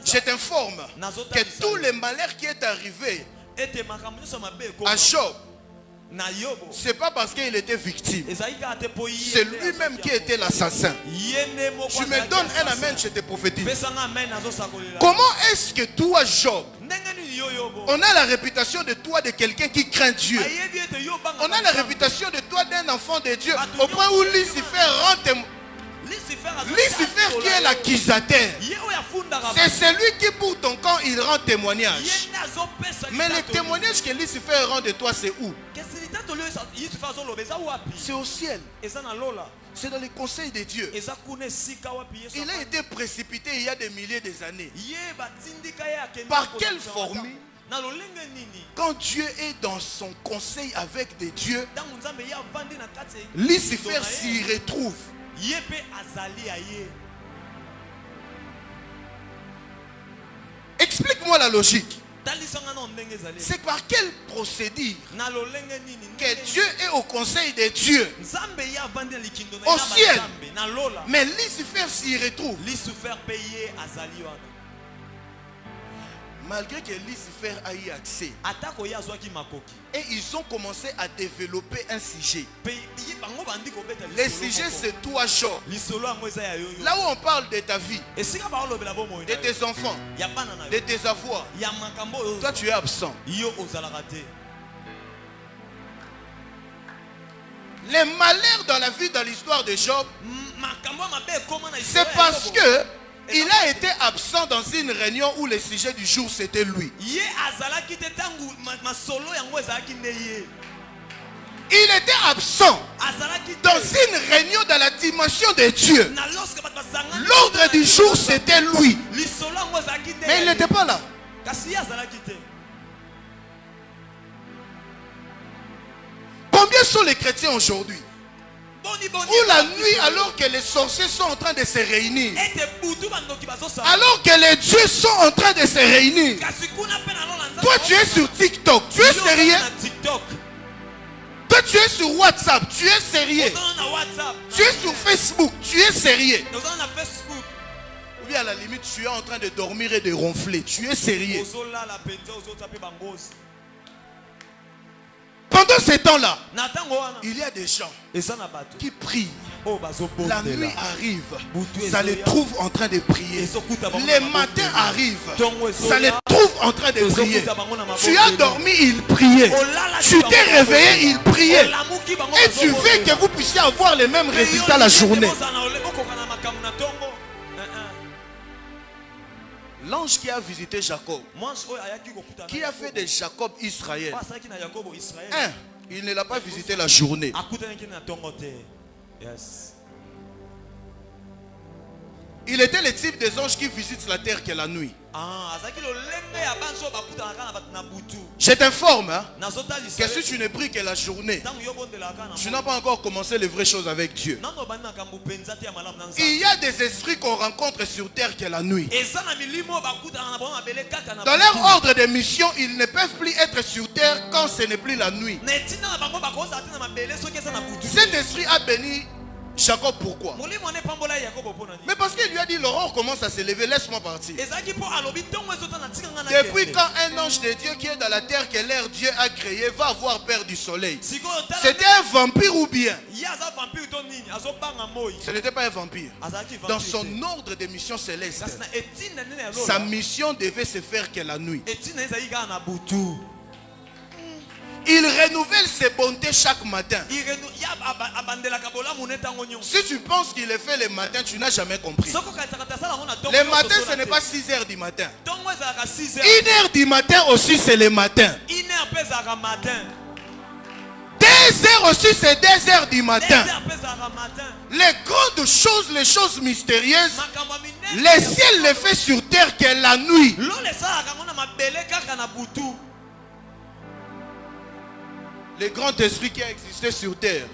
je t'informe que tout le malheur qui est arrivé à Job, ce n'est pas parce qu'il était victime. C'est lui-même qui était l'assassin. Tu me donnes un amen, je te prophétise. Comment est-ce que toi, Job, on a la réputation de toi de quelqu'un qui craint Dieu? On a la réputation de toi d'un enfant de Dieu, au point où Lucifer rend témoin. Lucifer qui est l'accusateur, c'est celui qui pour ton camp il rend témoignage. Mais le témoignage que Lucifer rend de toi, c'est où? C'est au ciel. C'est dans les conseils de Dieu. Il a été précipité il y a des milliers d'années. Par quelle formule? Quand Dieu est dans son conseil avec des dieux, Lucifer s'y retrouve. Explique-moi la logique. C'est par quel procédé que Dieu est au conseil des dieux au ciel, mais Lucifer s'y retrouve? Malgré que Lucifer a eu accès, et ils ont commencé à développer un sujet. Le sujet c'est toi, Job. Là où on parle de ta vie, de tes enfants, de tes avoirs, toi tu es absent. Les malheurs dans la vie, dans l'histoire de Job, c'est parce que il a été absent dans une réunion où le sujet du jour c'était lui. Il était absent dans une réunion dans la dimension de Dieu. L'ordre du jour c'était lui. Mais il n'était pas là. Combien sont les chrétiens aujourd'hui? Ou la nuit, alors que les sorciers sont en train de se réunir, alors que les dieux sont en train de se réunir, toi tu es sur TikTok, tu es sérieux? Toi tu es sur WhatsApp, tu es sérieux? Tu es sur Facebook, tu es sérieux? Ou bien à la limite tu es en train de dormir et de ronfler, tu es sérieux? Pendant ces temps-là, il y a des gens qui prient. La nuit arrive, ça les trouve en train de prier. Les matins arrivent, ça les trouve en train de prier. Tu as dormi, il priait. Tu t'es réveillé, il priait. Et tu veux que vous puissiez avoir les mêmes résultats la journée. L'ange qui a visité Jacob, qui a fait de Jacob Israël, il ne l'a pas visité la journée. Il était le type des anges qui visitent la terre que la nuit. Je t'informe que si tu ne pries que la journée, tu n'as pas encore commencé les vraies choses avec Dieu. Il y a des esprits qu'on rencontre sur terre que la nuit. Dans leur ordre de mission, ils ne peuvent plus être sur terre quand ce n'est plus la nuit. Cet esprit a béni Jacob, pourquoi? Mais parce qu'il lui a dit l'aurore commence à se lever, laisse-moi partir. Depuis quand un ange de Dieu qui est dans la terre que l'air Dieu a créé va avoir peur du soleil? C'était un vampire ou bien? Ce n'était pas un vampire. Dans son ordre de mission céleste, sa mission devait se faire que la nuit. Il renouvelle ses bontés chaque matin. Si tu penses qu'il est fait le matin, tu n'as jamais compris. Le matin, ce n'est pas 6 heures du matin. 1 heure du matin aussi, c'est le matin. 2 heures aussi, c'est 2 heures du matin. Les grandes choses, les choses mystérieuses, le ciel les fait sur terre que la nuit. Le grand esprit qui a existé sur terre,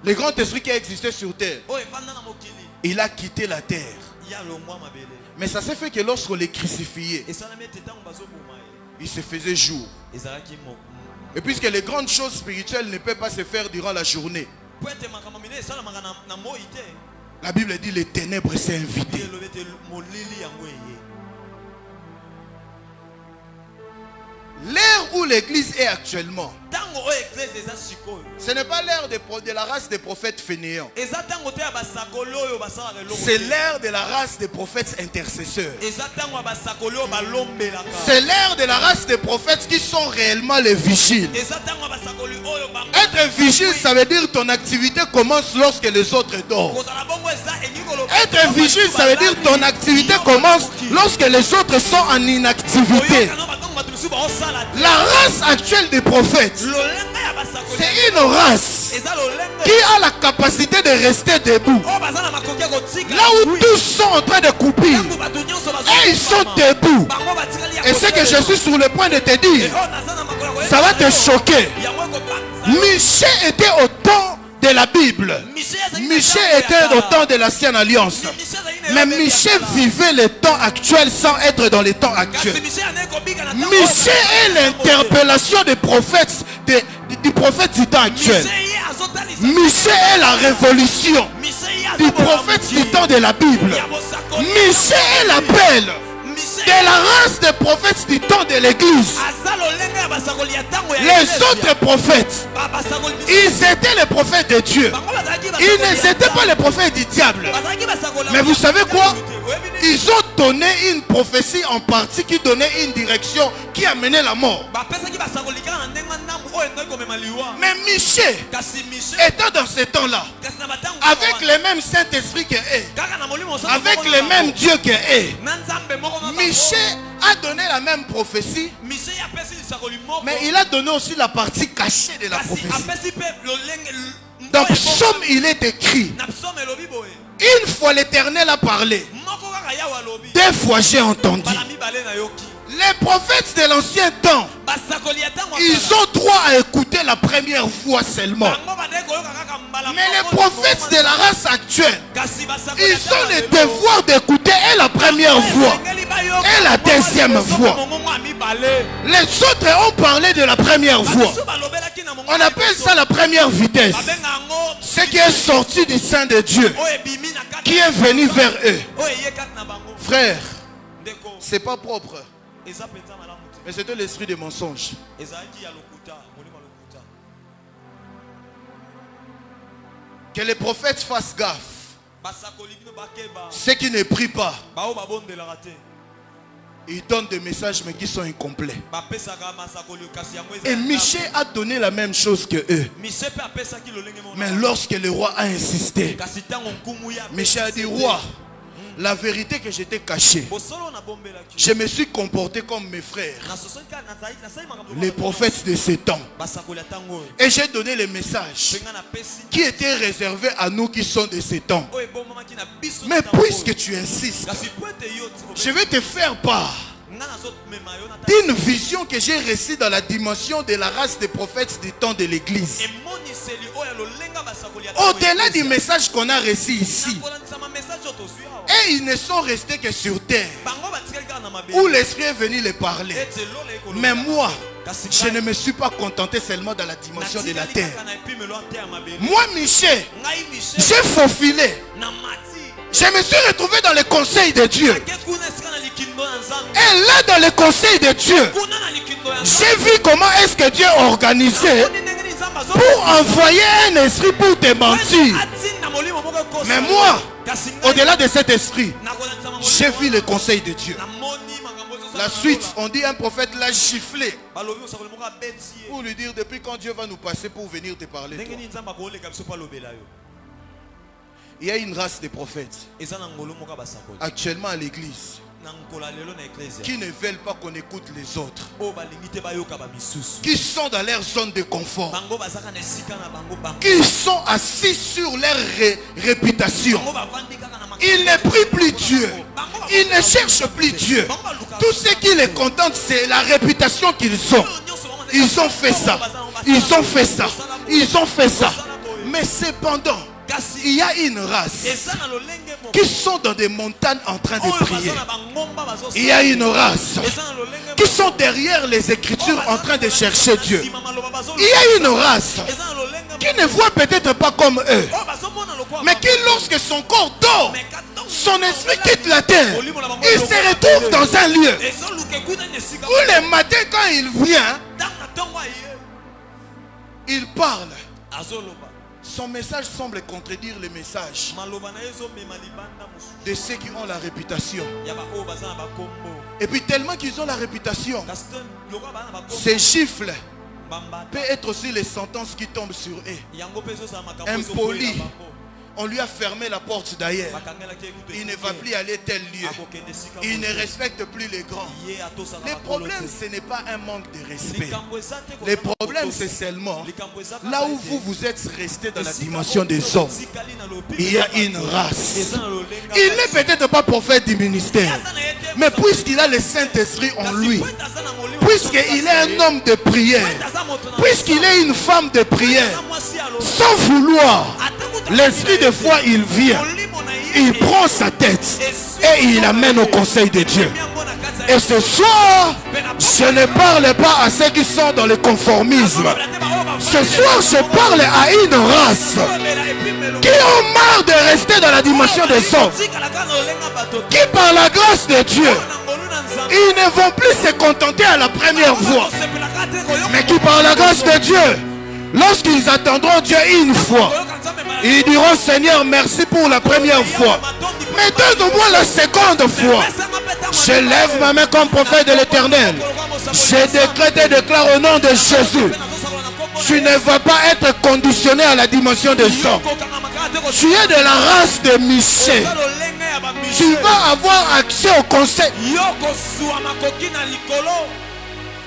le grand esprit qui a existé sur terre, il a quitté la terre. Mais ça s'est fait que lorsqu'on les crucifiait, il se faisait jour. Et puisque les grandes choses spirituelles ne peuvent pas se faire durant la journée, la Bible dit les ténèbres s'est invité. L'ère où l'église est actuellement, ce n'est pas l'ère de la race des prophètes fainéants. C'est l'ère de la race des prophètes intercesseurs. C'est l'ère de la race des prophètes qui sont réellement les vigiles. Et Être vigile, ça veut dire ton activité commence lorsque les autres dorment. Être vigile, ça veut dire ton activité commence lorsque les autres sont en inactivité. La race actuelle des prophètes, c'est une race qui a la capacité de rester debout. Là où tous sont en train de couper, et ils sont debout. Et ce que je suis sur le point de te dire, ça va te choquer. Michée était au temps de la Bible. Michée était au temps de l'ancienne alliance. Mais Michée vivait le temps actuel sans être dans les temps actuels. Michée est l'interpellation des prophètes, du prophète du temps actuel. Michée est la révolution du prophète du temps de la Bible. Michée est l'appel de la race des prophètes du temps de l'église. Les autres prophètes, ils étaient les prophètes de Dieu. Ils n'étaient pas les prophètes du diable. Mais vous savez quoi? Ils ont donné une prophétie en partie qui donnait une direction qui amenait la mort. Mais Michée, étant dans ce temps-là, avec le même Saint-Esprit que eux, avec le même Dieu que eux, Michée a donné la même prophétie, mais il a donné aussi la partie cachée de la prophétie. Dans Psaume, il est écrit: une fois l'Éternel a parlé, deux fois j'ai entendu. Les prophètes de l'ancien temps, ils ont droit à écouter la première fois seulement. Mais les prophètes de la race actuelle, ils ont le devoir d'écouter et la première voix et la deuxième voix. Les autres ont parlé de la première voix. On appelle ça la première vitesse. Ce qui est sorti du sein de Dieu, qui est venu vers eux. Frère, c'est pas propre, mais c'était l'esprit de mensonge. Que les prophètes fassent gaffe. Ceux qui ne prient pas, ils donnent des messages mais qui sont incomplets. Et Michée a donné la même chose que eux. Mais lorsque le roi a insisté, Michée a dit: roi, la vérité que j'étais caché, je me suis comporté comme mes frères, les prophètes de ce temps, et j'ai donné les messages qui étaient réservés à nous qui sont de ce temps. Mais puisque tu insistes, je vais te faire part d'une vision que j'ai reçue dans la dimension de la race des prophètes du temps de l'église. Au-delà du message qu'on a reçu ici, et ils ne sont restés que sur terre, où l'esprit est venu les parler. Mais moi, je ne me suis pas contenté seulement dans la dimension de la terre. Moi, Michée, j'ai faufilé. Je me suis retrouvé dans le conseil de Dieu. Et là, dans le conseil de Dieu, j'ai vu comment est-ce que Dieu organisait pour envoyer un esprit pour te mentir. Mais moi, au-delà de cet esprit, j'ai vu le conseil de Dieu. La suite, on dit un prophète l'a giflé pour lui dire: depuis quand Dieu va nous passer pour venir te parler, toi? Il y a une race de prophètes actuellement à l'église qui ne veulent pas qu'on écoute les autres, qui sont dans leur zone de confort, qui sont assis sur leur réputation. Ils ne prient plus Dieu, ils ne cherchent plus Dieu. Tout ce qui les contente, c'est la réputation qu'ils ont. Ils ont fait ça, ils ont fait ça, ils ont fait ça. Mais cependant, il y a une race qui sont dans des montagnes en train de prier. Il y a une race qui sont derrière les Écritures en train de chercher Dieu. Il y a une race qui ne voit peut-être pas comme eux, mais qui, lorsque son corps dort, son esprit quitte la terre, il se retrouve dans un lieu où le matin, quand il vient, il parle. Son message semble contredire le message de ceux qui ont la réputation. Et puis tellement qu'ils ont la réputation, ces gifles peut être aussi les sentences qui tombent sur eux. Impoli. On lui a fermé la porte d'ailleurs. Il ne va plus aller tel lieu. Il ne respecte plus les grands. Le problème, ce n'est pas un manque de respect. Le problème, c'est seulement là où vous êtes resté dans la dimension des hommes. Il y a une race. Il n'est peut-être pas prophète du ministère, mais puisqu'il a le Saint-Esprit en lui, puisqu'il est un homme de prière, puisqu'il est une femme de prière, sans vouloir, l'esprit de foi, il vient, il prend sa tête et il l'amène au conseil de Dieu. Et ce soir, je ne parle pas à ceux qui sont dans le conformisme. Ce soir, je parle à une race qui ont marre de rester dans la dimension des hommes, qui par la grâce de Dieu, ils ne vont plus se contenter à la première voie, mais qui par la grâce de Dieu, lorsqu'ils attendront Dieu une fois, ils diront: Seigneur, merci pour la première fois, mais donne-moi la seconde fois. Je lève ma main comme prophète de l'Éternel. Je décrète et déclare au nom de Jésus: tu ne vas pas être conditionné à la dimension des hommes. Tu es de la race de Michée. Tu vas avoir accès au conseil.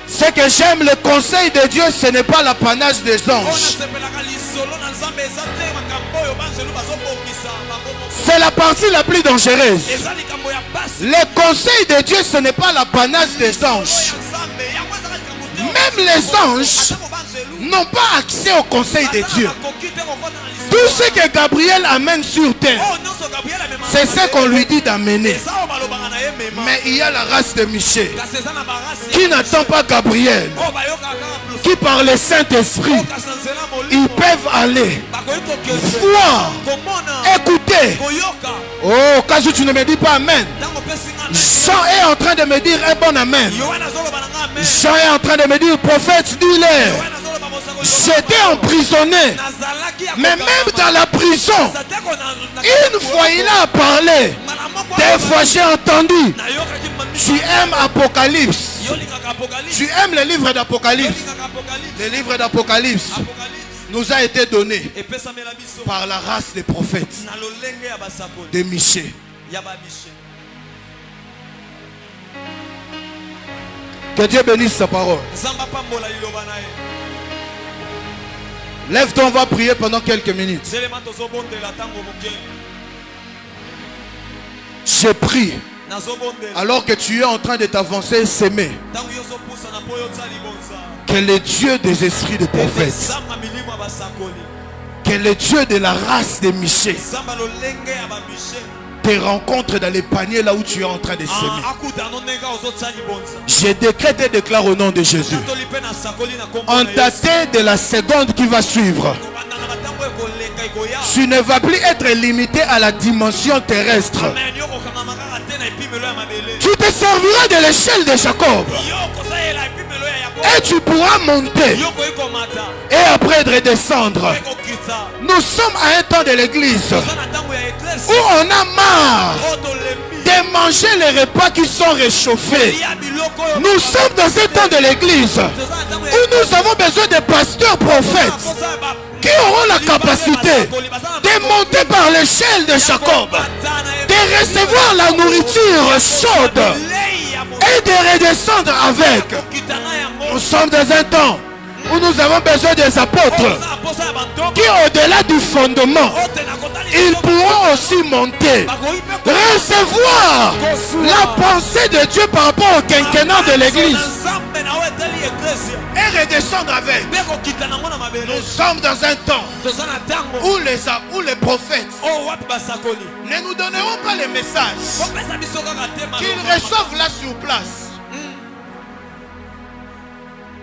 Ce que j'aime, le conseil de Dieu, ce n'est pas l'apanage des anges. C'est la partie la plus dangereuse. Le conseil de Dieu, ce n'est pas l'apanage des anges. Même les anges n'ont pas accès au conseil de Dieu. Tout ce que Gabriel amène sur terre, c'est ce qu'on lui dit d'amener. Mais il y a la race de Michée qui n'attend pas Gabriel, qui par le Saint-Esprit, ils peuvent aller voir, écouter. Oh, quand tu ne me dis pas amen, Jean est en train de me dire un bon amen. Jean est en train de me dire: prophète, dis-leur, j'étais emprisonné, mais même dans la prison, une fois il a parlé, des fois j'ai entendu. Tu aimes Apocalypse, tu aimes le livre d'Apocalypse. Le livre d'Apocalypse nous a été donné par la race des prophètes de Michée. Que Dieu bénisse sa parole. Lève-toi, on va prier pendant quelques minutes. Je prie, alors que tu es en train de t'avancer, s'aimer, que le Dieu des esprits de prophètes, que le Dieu de la race de Michée te rencontre dans les paniers là où tu es en train de s'aimer. Je décrète et déclare au nom de Jésus, en daté de la seconde qui va suivre, tu ne vas plus être limité à la dimension terrestre. Tu te serviras de l'échelle de Jacob et tu pourras monter et après redescendre. Nous sommes à un temps de l'église où on a marre de manger les repas qui sont réchauffés. Nous sommes dans un temps de l'église où nous avons besoin de pasteurs prophètes qui auront la capacité de monter par l'échelle de Jacob, de recevoir la nourriture chaude et de redescendre avec. Nous sommes dans un temps où nous avons besoin des apôtres qui, au-delà du fondement, ils pourront aussi monter, recevoir la pensée de Dieu par rapport au quinquennat de l'église et redescendre avec. Nous sommes dans un temps où les prophètes ne nous donneront pas les messages qu'ils reçoivent là sur place.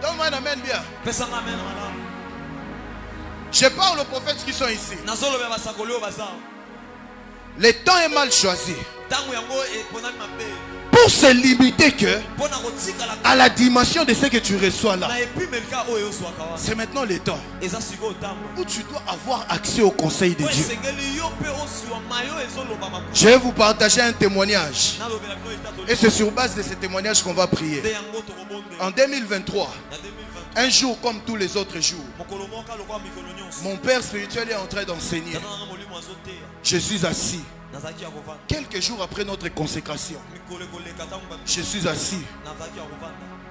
Donne-moi un amen bien. Je parle aux prophètes qui sont ici. Le temps est mal choisi pour se limiter que à la dimension de ce que tu reçois là. C'est maintenant le temps où tu dois avoir accès au conseil de Dieu. Je vais vous partager un témoignage et c'est sur base de ce témoignage qu'on va prier. En 2023, Un jour comme tous les autres jours, mon père spirituel est en train d'enseigner. Je suis assis. Quelques jours après notre consécration, je suis assis.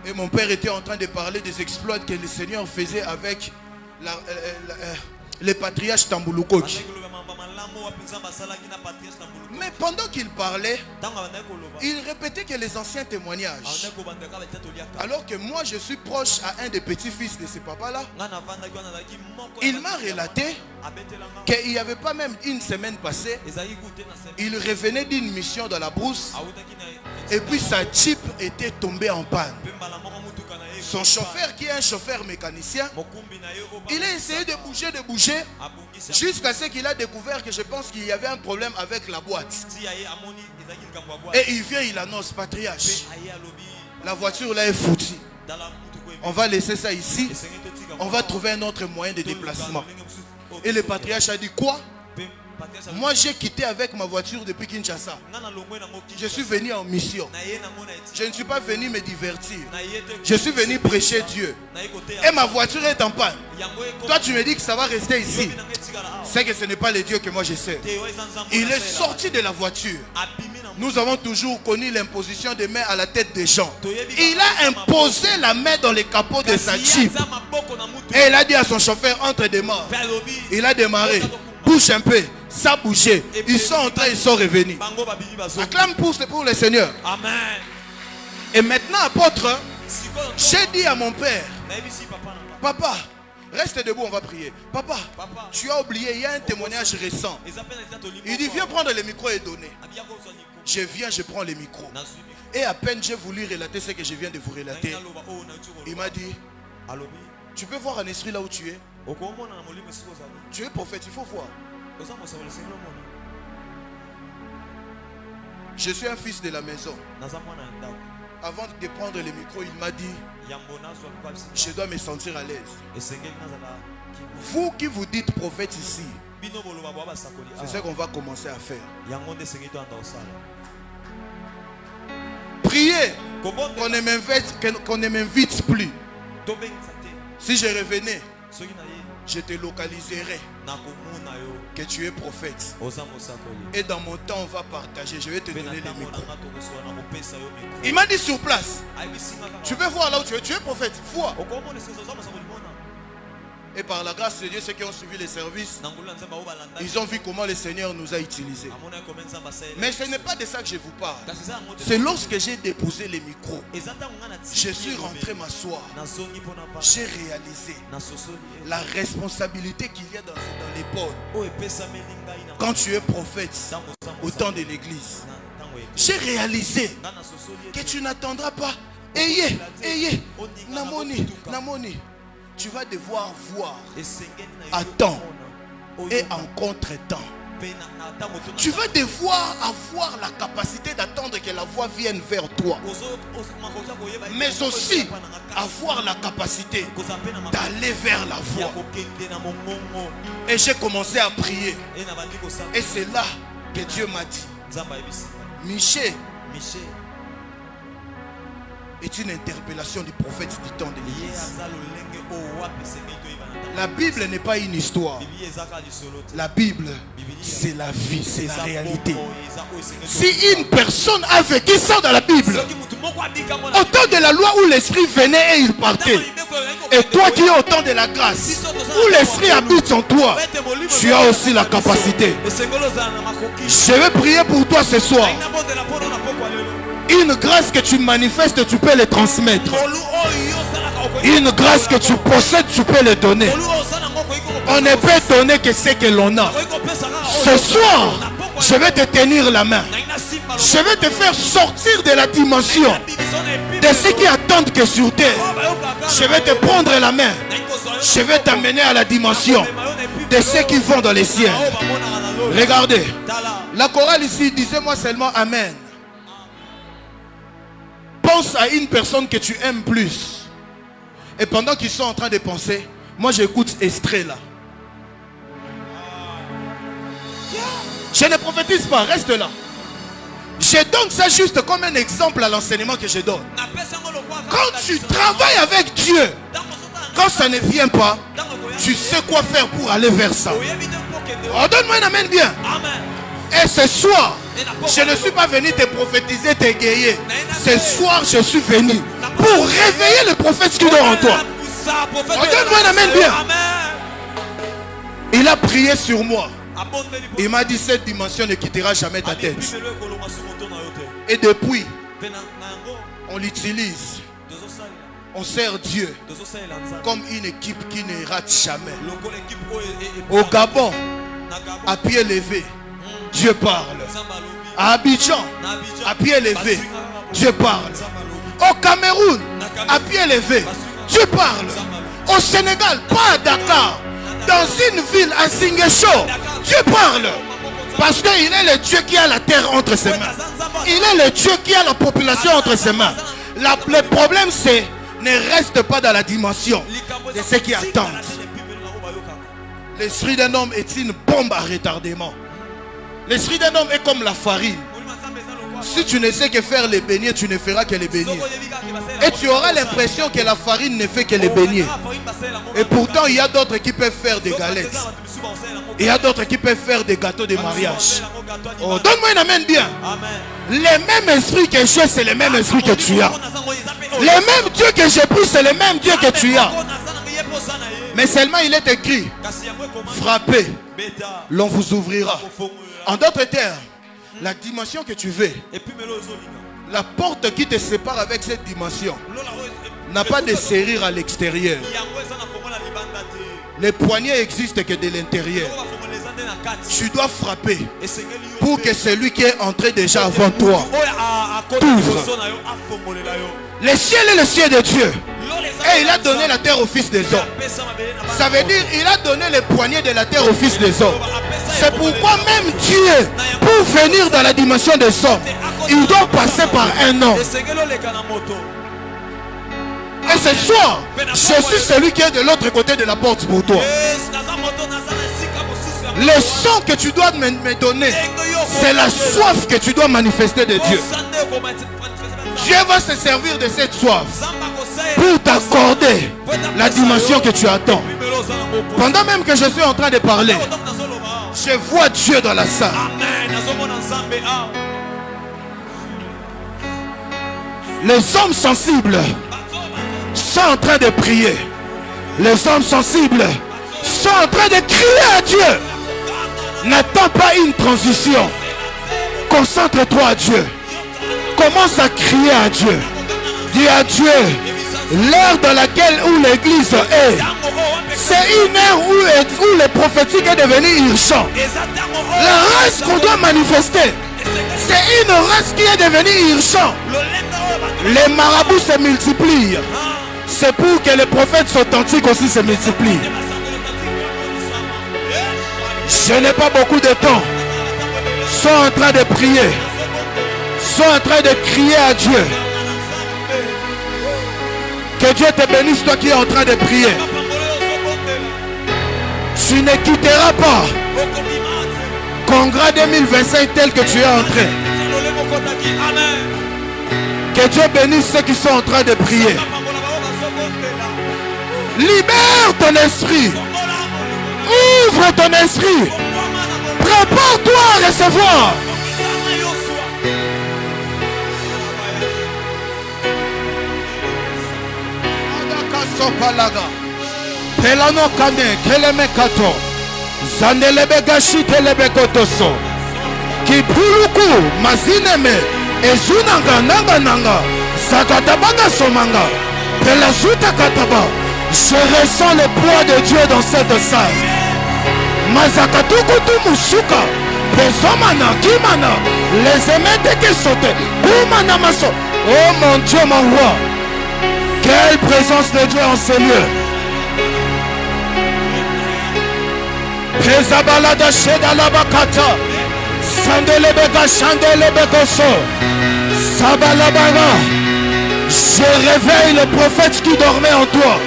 Et mon père était en train de parler des exploits que le Seigneur faisait avec les patriarches Tambulukoki. Mais pendant qu'il parlait, il répétait que les anciens témoignages. Alors que moi je suis proche à un des petits-fils de ce papa-là. Il m'a relaté qu'il n'y avait pas même une semaine passée, il revenait d'une mission dans la brousse. Et puis sa Jeep était tombée en panne. Son chauffeur, qui est un chauffeur mécanicien, il a essayé de bouger, jusqu'à ce qu'il a découvert que je pense qu'il y avait un problème avec la boîte. Et il vient, il annonce, patriarche, la voiture là est foutue. On va laisser ça ici. On va trouver un autre moyen de déplacement. Et le patriarche a dit quoi? Moi j'ai quitté avec ma voiture depuis Kinshasa. Je suis venu en mission. Je ne suis pas venu me divertir. Je suis venu prêcher Dieu. Et ma voiture est en panne. Toi tu me dis que ça va rester ici. C'est que ce n'est pas le Dieu que moi je sais. Il est sorti de la voiture. Nous avons toujours connu l'imposition des mains à la tête des gens. Il a imposé la main dans les capots de sa Jeep. Et il a dit à son chauffeur, entre des morts. Il a démarré. Bouge un peu. Ça bougeait. Ils sont entrés, ils sont revenus. Acclame pour le Seigneur. Amen. Et maintenant, apôtre, j'ai dit à mon père, papa, reste debout, on va prier. Papa, tu as oublié, il y a un témoignage récent. Il dit, viens prendre le micro et donner. Je viens, je prends le micro. Et à peine j'ai voulu relater ce que je viens de vous relater, il m'a dit, tu peux voir un esprit là où tu es. Tu es prophète, il faut voir. Je suis un fils de la maison. Avant de prendre le micro, il m'a dit, je dois me sentir à l'aise. Vous qui vous dites prophète ici, c'est ce qu'on va commencer à faire. Priez qu'on ne m'invite plus. Si je revenais, je te localiserai que tu es prophète. Et dans mon temps, on va partager. Je vais te donner les micros. Il m'a dit sur place, tu peux voir là où tu es. Tu es prophète. Vois. Et par la grâce de Dieu, ceux qui ont suivi les services, ils ont vu comment le Seigneur nous a utilisés. Mais ce n'est pas de ça que je vous parle. C'est lorsque j'ai déposé les micros, je suis rentré m'asseoir. J'ai réalisé la responsabilité qu'il y a dans l'épaule. Quand tu es prophète au temps de l'église, j'ai réalisé que tu n'attendras pas. Ayez, Namoni. Tu vas devoir voir à temps et en contre-temps. Tu vas devoir avoir la capacité d'attendre que la voix vienne vers toi. Mais aussi avoir la capacité d'aller vers la voix. Et j'ai commencé à prier. Et c'est là que Dieu m'a dit, Michel est une interpellation du prophète du temps de l'église. La Bible n'est pas une histoire. La Bible, c'est la vie, c'est la réalité. Si une personne a vécu ça dans la Bible, au temps de la loi où l'esprit venait et il partait, et toi qui es au temps de la grâce, où l'esprit habite en toi, tu as aussi la capacité. Je vais prier pour toi ce soir. Une grâce que tu manifestes, tu peux le transmettre. Une grâce que tu possèdes, tu peux le donner. On ne peut donner que ce que l'on a. Ce soir, je vais te tenir la main. Je vais te faire sortir de la dimension de ceux qui attendent que sur terre. Je vais te prendre la main. Je vais t'amener à la dimension de ceux qui vont dans les cieux. Regardez. La chorale ici, disez-moi seulement Amen. Pense à une personne que tu aimes plus. Et pendant qu'ils sont en train de penser, moi j'écoute Estrée là. Je ne prophétise pas, reste là. Je donne ça juste comme un exemple à l'enseignement que je donne. Quand tu travailles avec Dieu, quand ça ne vient pas, tu sais quoi faire pour aller vers ça. Oh, donne-moi un amen bien. Et ce soir, je ne suis pas venu te prophétiser, t'égayer. Ce soir, je suis venu pour réveiller le prophète qui dort en toi. Oh, donne-moi un amen bien. Il a prié sur moi. Il m'a dit, cette dimension ne quittera jamais ta tête. Et depuis, on l'utilise. On sert Dieu comme une équipe qui ne rate jamais. Au Gabon, à pied levé, Dieu parle. À Abidjan, à pied levé, Dieu parle. Au Cameroun, à pied levé, Dieu parle. Au Sénégal, pas à Dakar, dans une ville, à Ziguinchor, Dieu parle. Parce qu'il est le Dieu qui a la terre entre ses mains. Il est le Dieu qui a la population entre ses mains. Le problème c'est, ne reste pas dans la dimension de ceux qui attendent. L'esprit d'un homme est une bombe à retardement. L'esprit d'un homme est comme la farine. Si tu ne sais que faire les beignets, tu ne feras que les beignets. Et tu auras l'impression que la farine ne fait que les beignets. Et pourtant, il y a d'autres qui peuvent faire des galettes. Il y a d'autres qui peuvent faire des gâteaux de mariage. Oh, donne-moi un amen bien. Les mêmes esprits que j'ai, c'est le même esprit que tu as. Le même Dieu que j'ai pris, c'est le même Dieu que tu as. Mais seulement il est écrit, frappez, l'on vous ouvrira. En d'autres termes, la dimension que tu veux, la porte qui te sépare avec cette dimension n'a pas de serrure à l'extérieur. Les poignets existent que de l'intérieur. Tu dois frapper pour que celui qui est entré déjà avant toi t'ouvre. Le ciel est le ciel de Dieu. Et il a donné la terre au fils des hommes. Ça veut dire il a donné les poignets de la terre au fils des hommes. C'est pourquoi même Dieu, pour venir dans la dimension des hommes, il doit passer par un homme. Et ce soir, je suis celui qui est de l'autre côté de la porte pour toi. Le sang que tu dois me donner, c'est la soif que tu dois manifester de Dieu. Dieu va se servir de cette soif pour t'accorder la dimension que tu attends. Pendant même que je suis en train de parler, je vois Dieu dans la salle. Les hommes sensibles sont en train de prier. Les hommes sensibles sont en train de crier à Dieu. N'attends pas une transition. Concentre-toi à Dieu. Commence à crier à Dieu. Dis à Dieu, l'heure dans laquelle où l'église est, c'est une heure où le prophétique est devenu urgent. La race qu'on doit manifester, c'est une race qui est devenue urgent. Les marabouts se multiplient. C'est pour que les prophètes authentiques aussi se multiplient. Je n'ai pas beaucoup de temps. Sont en train de prier. Sont en train de crier à Dieu. Que Dieu te bénisse, toi qui es en train de prier. Tu ne quitteras pas Congrès 2025 tel que tu es entré. Que Dieu bénisse ceux qui sont en train de prier. Libère ton esprit. Ouvre ton esprit. Prépare-toi à recevoir. Pelano kane keleme kato zandelebe gashi telebe kotoso kipuluku mazineme ezunanga nanga nanga sakatabanga somanga pelasuta kataba. Je ressens le poids de Dieu dans cette salle. Mazakatukutu musuka pesomana kimana les émettes qui sautent boumana maso. Oh mon Dieu, mon roi, quelle présence de Dieu en ces lieux. Pesabalada shedalabakata sandelebeka chandelebekoso sabalabaga. Je réveille le prophète qui dormait en toi.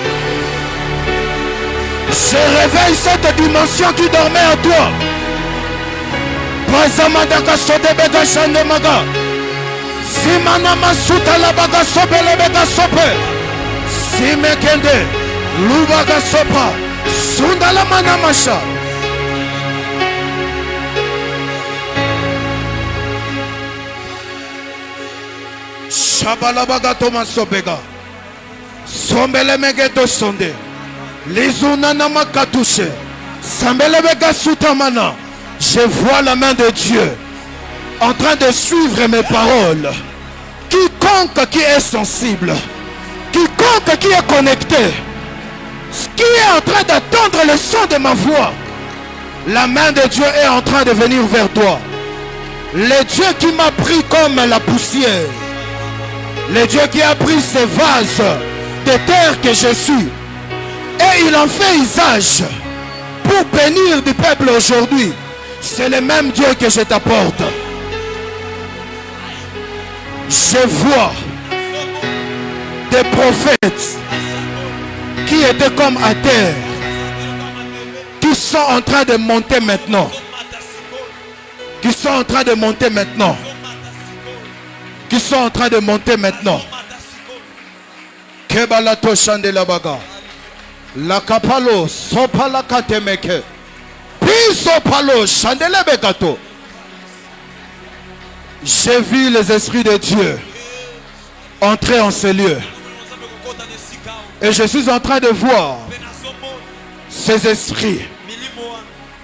Je réveille cette dimension qui dormait en toi. Pazamadaka sodebeka chandemaga simana masuta labaga sobelebeka sope simekende Lubaga sopa. Sundala manamasha. Shabalabaga Thomas Sobega. Sombele megeto sonde. Lizuna namakatouche. Sambele bega sutamana. Je vois la main de Dieu en train de suivre mes paroles. Quiconque qui est sensible, quiconque qui est connecté, qui est en train d'attendre le son de ma voix, la main de Dieu est en train de venir vers toi. Le Dieu qui m'a pris comme la poussière, le Dieu qui a pris ces vases de terre que je suis, et il en fait usage pour bénir du peuple aujourd'hui. C'est le même Dieu que je t'apporte. Je vois des prophètes qui étaient comme à terre, qui sont en train de monter maintenant. Qui sont en train de monter maintenant. Qui sont en train de monter maintenant. Kebalato Chandela Baga. La Kapalo, Sopala Katemeke. Piso Palo, Chandela Begato. J'ai vu les esprits de Dieu entrer en ces lieux. Et je suis en train de voir ces esprits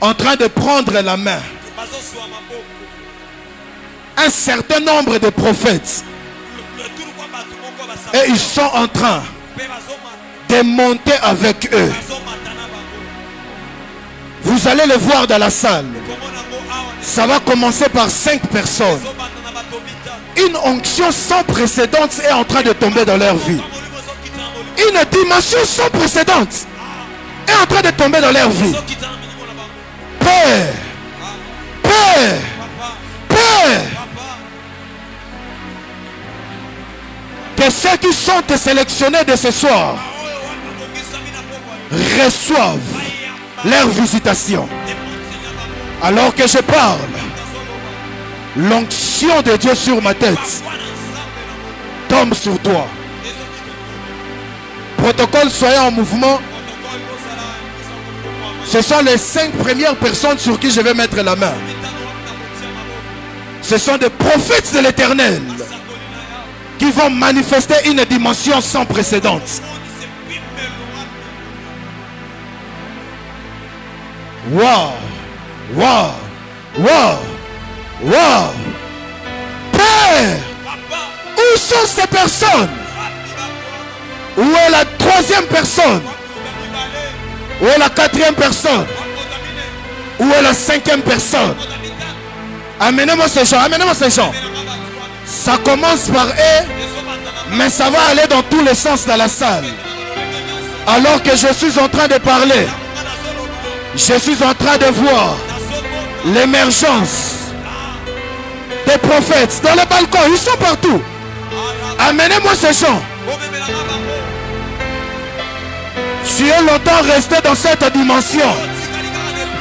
en train de prendre la main. Un certain nombre de prophètes. Et ils sont en train de monter avec eux. Vous allez le voir dans la salle. Ça va commencer par 5 personnes. Une onction sans précédent est en train de tomber dans leur vie. Une dimension sans précédent est en train de tomber dans leur vie. Père, Père, Père, que ceux qui sont sélectionnés de ce soir reçoivent leur visitation. Alors que je parle, l'onction de Dieu sur ma tête tombe sur toi. Protocole, soyez en mouvement. Ce sont les 5 premières personnes sur qui je vais mettre la main. Ce sont des prophètes de l'Éternel qui vont manifester une dimension sans précédent. Wow! Wow! Wow! Wow! Père! Où sont ces personnes? Où est la 3e personne? Où est la 4e personne? Où est la 5e personne? Amenez-moi ces gens, amenez-moi ces gens. Ça commence par eux, mais ça va aller dans tous les sens dans la salle. Alors que je suis en train de parler, je suis en train de voir l'émergence des prophètes dans les balcons. Ils sont partout. Amenez-moi ces gens. Tu es longtemps resté dans cette dimension.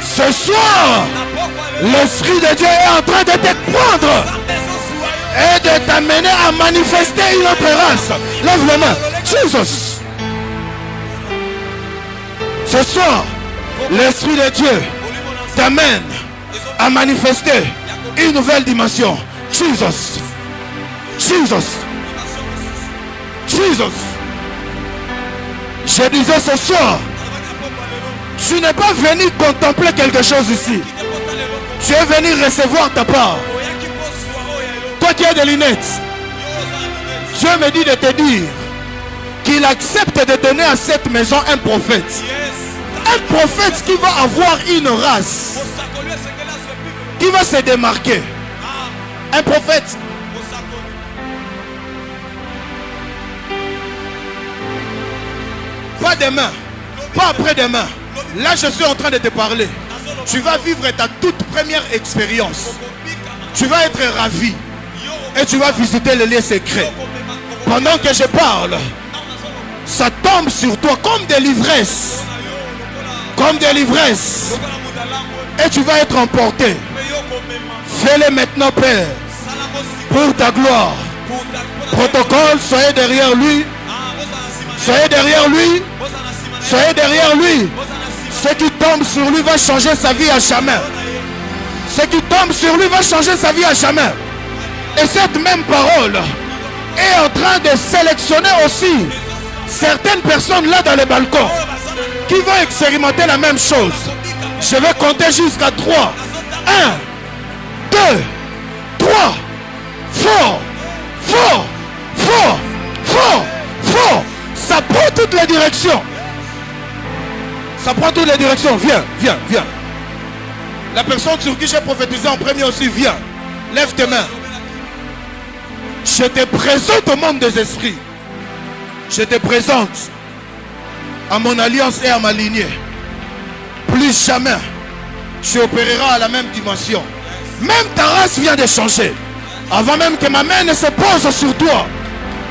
Ce soir, l'Esprit de Dieu est en train de te prendre et de t'amener à manifester une autre race. Lève les mains. Jesus. Ce soir, l'Esprit de Dieu t'amène à manifester une nouvelle dimension. Jesus. Jesus. Jesus. Je disais ce soir, tu n'es pas venu contempler quelque chose ici. Tu es venu recevoir ta part. Toi qui as des lunettes, Dieu me dit de te dire qu'il accepte de donner à cette maison un prophète. Un prophète qui va avoir une race, qui va se démarquer. Un prophète. Pas demain, pas après-demain. Là, je suis en train de te parler. Tu vas vivre ta toute première expérience. Tu vas être ravi. Et tu vas visiter les lieux secrets. Pendant que je parle, ça tombe sur toi comme des livresses. Comme des livresses. Et tu vas être emporté. Fais-le maintenant, Père. Pour ta gloire. Protocole, soyez derrière lui. Soyez derrière lui. Soyez derrière lui. Ce qui tombe sur lui va changer sa vie à jamais. Ce qui tombe sur lui va changer sa vie à jamais. Et cette même parole est en train de sélectionner aussi certaines personnes là dans les balcons qui vont expérimenter la même chose. Je vais compter jusqu'à 3. 1, 2, 3. Fort, fort, fort, fort, fort. Ça prend toutes les directions. Ça prend toutes les directions. Viens, viens, viens. La personne sur qui j'ai prophétisé en premier aussi, viens. Lève tes mains. Je te présente au monde des esprits. Je te présente à mon alliance et à ma lignée. Plus jamais tu opéreras à la même dimension. Même ta race vient de changer. Avant même que ma main ne se pose sur toi,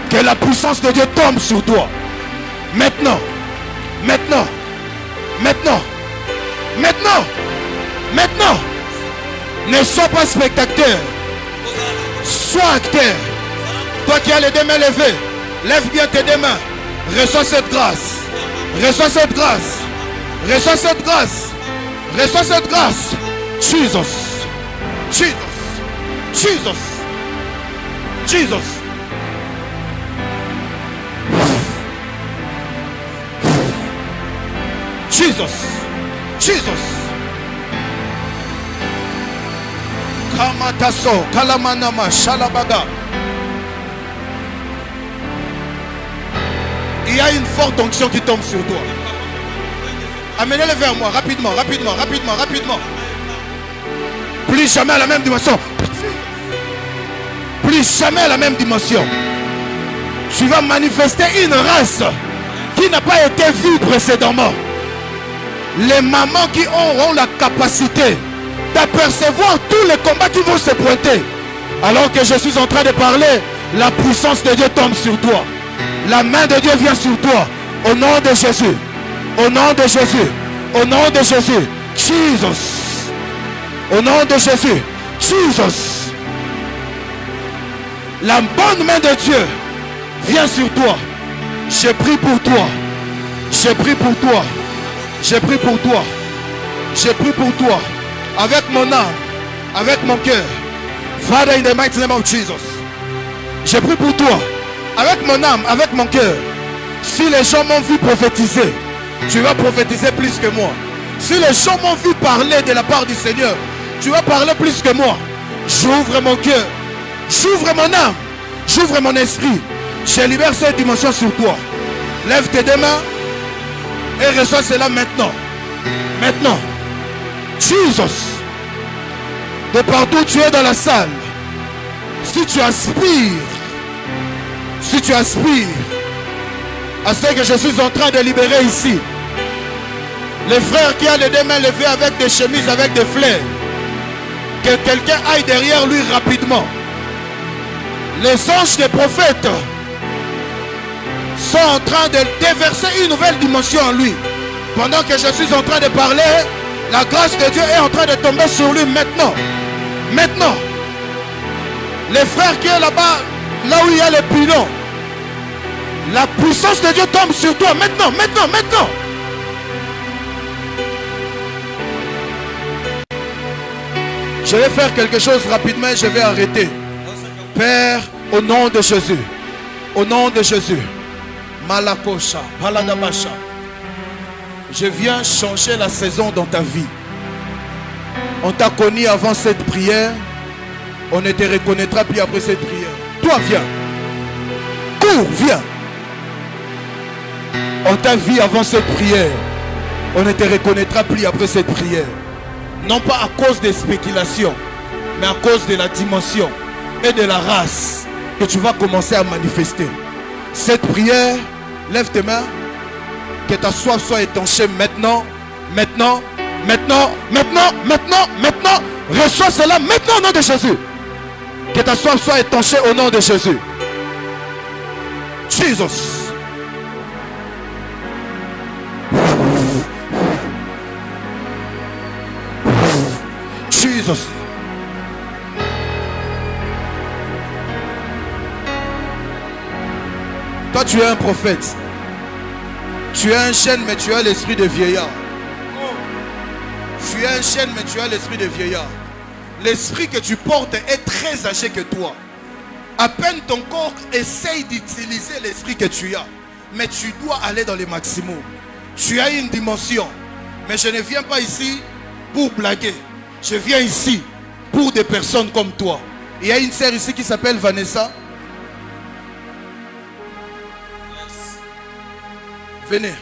que la puissance de Dieu tombe sur toi. Maintenant, maintenant, maintenant, maintenant, maintenant. Ne sois pas spectateur, sois acteur. Toi qui as les deux mains levées, lève bien tes deux mains. Reçois cette grâce. Reçois cette grâce. Reçois cette grâce. Reçois cette grâce. Jesus. Jesus. Jesus. Jesus. Jesus. Jesus. Kamataso, Kalamanama, Shalabaga. Il y a une forte onction qui tombe sur toi. Amenez-le vers moi, rapidement, rapidement, rapidement, rapidement. Plus jamais à la même dimension. Plus jamais à la même dimension. Tu vas manifester une race qui n'a pas été vue précédemment. Les mamans qui auront la capacité d'apercevoir tous les combats qui vont se pointer. Alors que je suis en train de parler, la puissance de Dieu tombe sur toi. La main de Dieu vient sur toi. Au nom de Jésus. Au nom de Jésus. Au nom de Jésus. Jesus. Au nom de Jésus. Jesus. La bonne main de Dieu vient sur toi. Je prie pour toi. Je prie pour toi. Je prie pour toi. Je prie pour toi. Avec mon âme. Avec mon cœur. Father, in the mighty name of Jesus. Je prie pour toi. Avec mon âme, avec mon cœur. Si les gens m'ont vu prophétiser, tu vas prophétiser plus que moi. Si les gens m'ont vu parler de la part du Seigneur, tu vas parler plus que moi. J'ouvre mon cœur, j'ouvre mon âme, j'ouvre mon esprit. Je libère cette dimension sur toi. Lève tes deux mains et reçois cela maintenant. Maintenant. Jesus. De partout où tu es dans la salle, si tu aspires à ce que je suis en train de libérer ici, les frères qui ont les deux mains levées avec des chemises, avec des fleurs, que quelqu'un aille derrière lui rapidement. Les anges des prophètes sont en train de déverser une nouvelle dimension en lui. Pendant que je suis en train de parler, la grâce de Dieu est en train de tomber sur lui maintenant. Maintenant. Les frères qui sont là-bas, là où il y a les pilons, la puissance de Dieu tombe sur toi maintenant, maintenant, maintenant. Je vais faire quelque chose rapidement et je vais arrêter. Père, au nom de Jésus, au nom de Jésus, Malakosha, Paladabasha, je viens changer la saison dans ta vie. On t'a connu avant cette prière, on ne te reconnaîtra plus après cette prière. Toi, viens. Cours, viens. On t'a vu avant cette prière, on ne te reconnaîtra plus après cette prière. Non pas à cause des spéculations, mais à cause de la dimension et de la race que tu vas commencer à manifester. Cette prière, lève tes mains, que ta soif soit étanchée maintenant, maintenant, maintenant, maintenant, maintenant, maintenant. Reçois cela maintenant au nom de Jésus. Que ta soif soit étanchée au nom de Jésus. Jesus. Jesus. Toi, tu es un prophète. Tu es un jeune, mais tu as l'esprit de vieillard. Tu es un jeune, mais tu as l'esprit de vieillard. L'esprit que tu portes est très âgé que toi. À peine ton corps essaye d'utiliser l'esprit que tu as. Mais tu dois aller dans les maximums. Tu as une dimension. Mais je ne viens pas ici pour blaguer. Je viens ici pour des personnes comme toi. Il y a une sœur ici qui s'appelle Vanessa. Venez.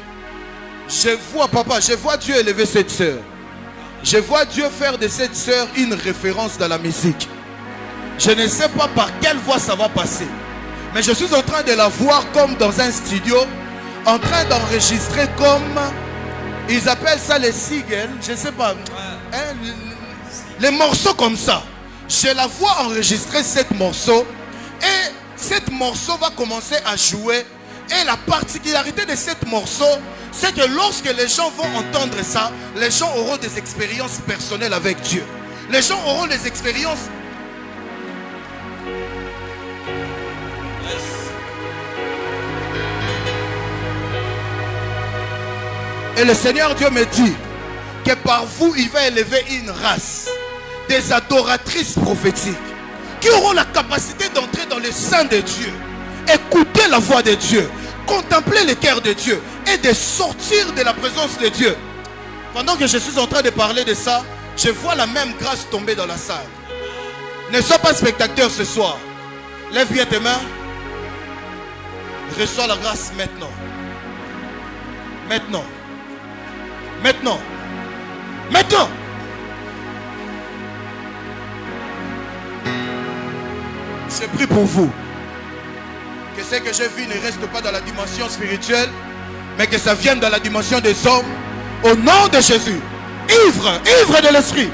Je vois, papa, je vois Dieu élever cette sœur. Je vois Dieu faire de cette sœur une référence dans la musique. Je ne sais pas par quelle voie ça va passer. Mais je suis en train de la voir comme dans un studio, en train d'enregistrer comme, ils appellent ça les singles, je ne sais pas, hein, les morceaux comme ça. Je la vois enregistrer cette morceau et cette morceau va commencer à jouer. Et la particularité de cette morceau, c'est que lorsque les gens vont entendre ça, les gens auront des expériences personnelles avec Dieu. Les gens auront des expériences. Et le Seigneur Dieu me dit que par vous, il va élever une race des adoratrices prophétiques qui auront la capacité d'entrer dans le sein de Dieu, écouter la voix de Dieu, contempler le cœur de Dieu et de sortir de la présence de Dieu. Pendant que je suis en train de parler de ça, je vois la même grâce tomber dans la salle. Ne sois pas spectateur ce soir. Lève bien tes mains. Reçois la grâce maintenant. Maintenant. Maintenant. Maintenant. Je prie pour vous. Que ce que je vis ne reste pas dans la dimension spirituelle, mais que ça vienne dans la dimension des hommes. Au nom de Jésus. Ivre de l'esprit.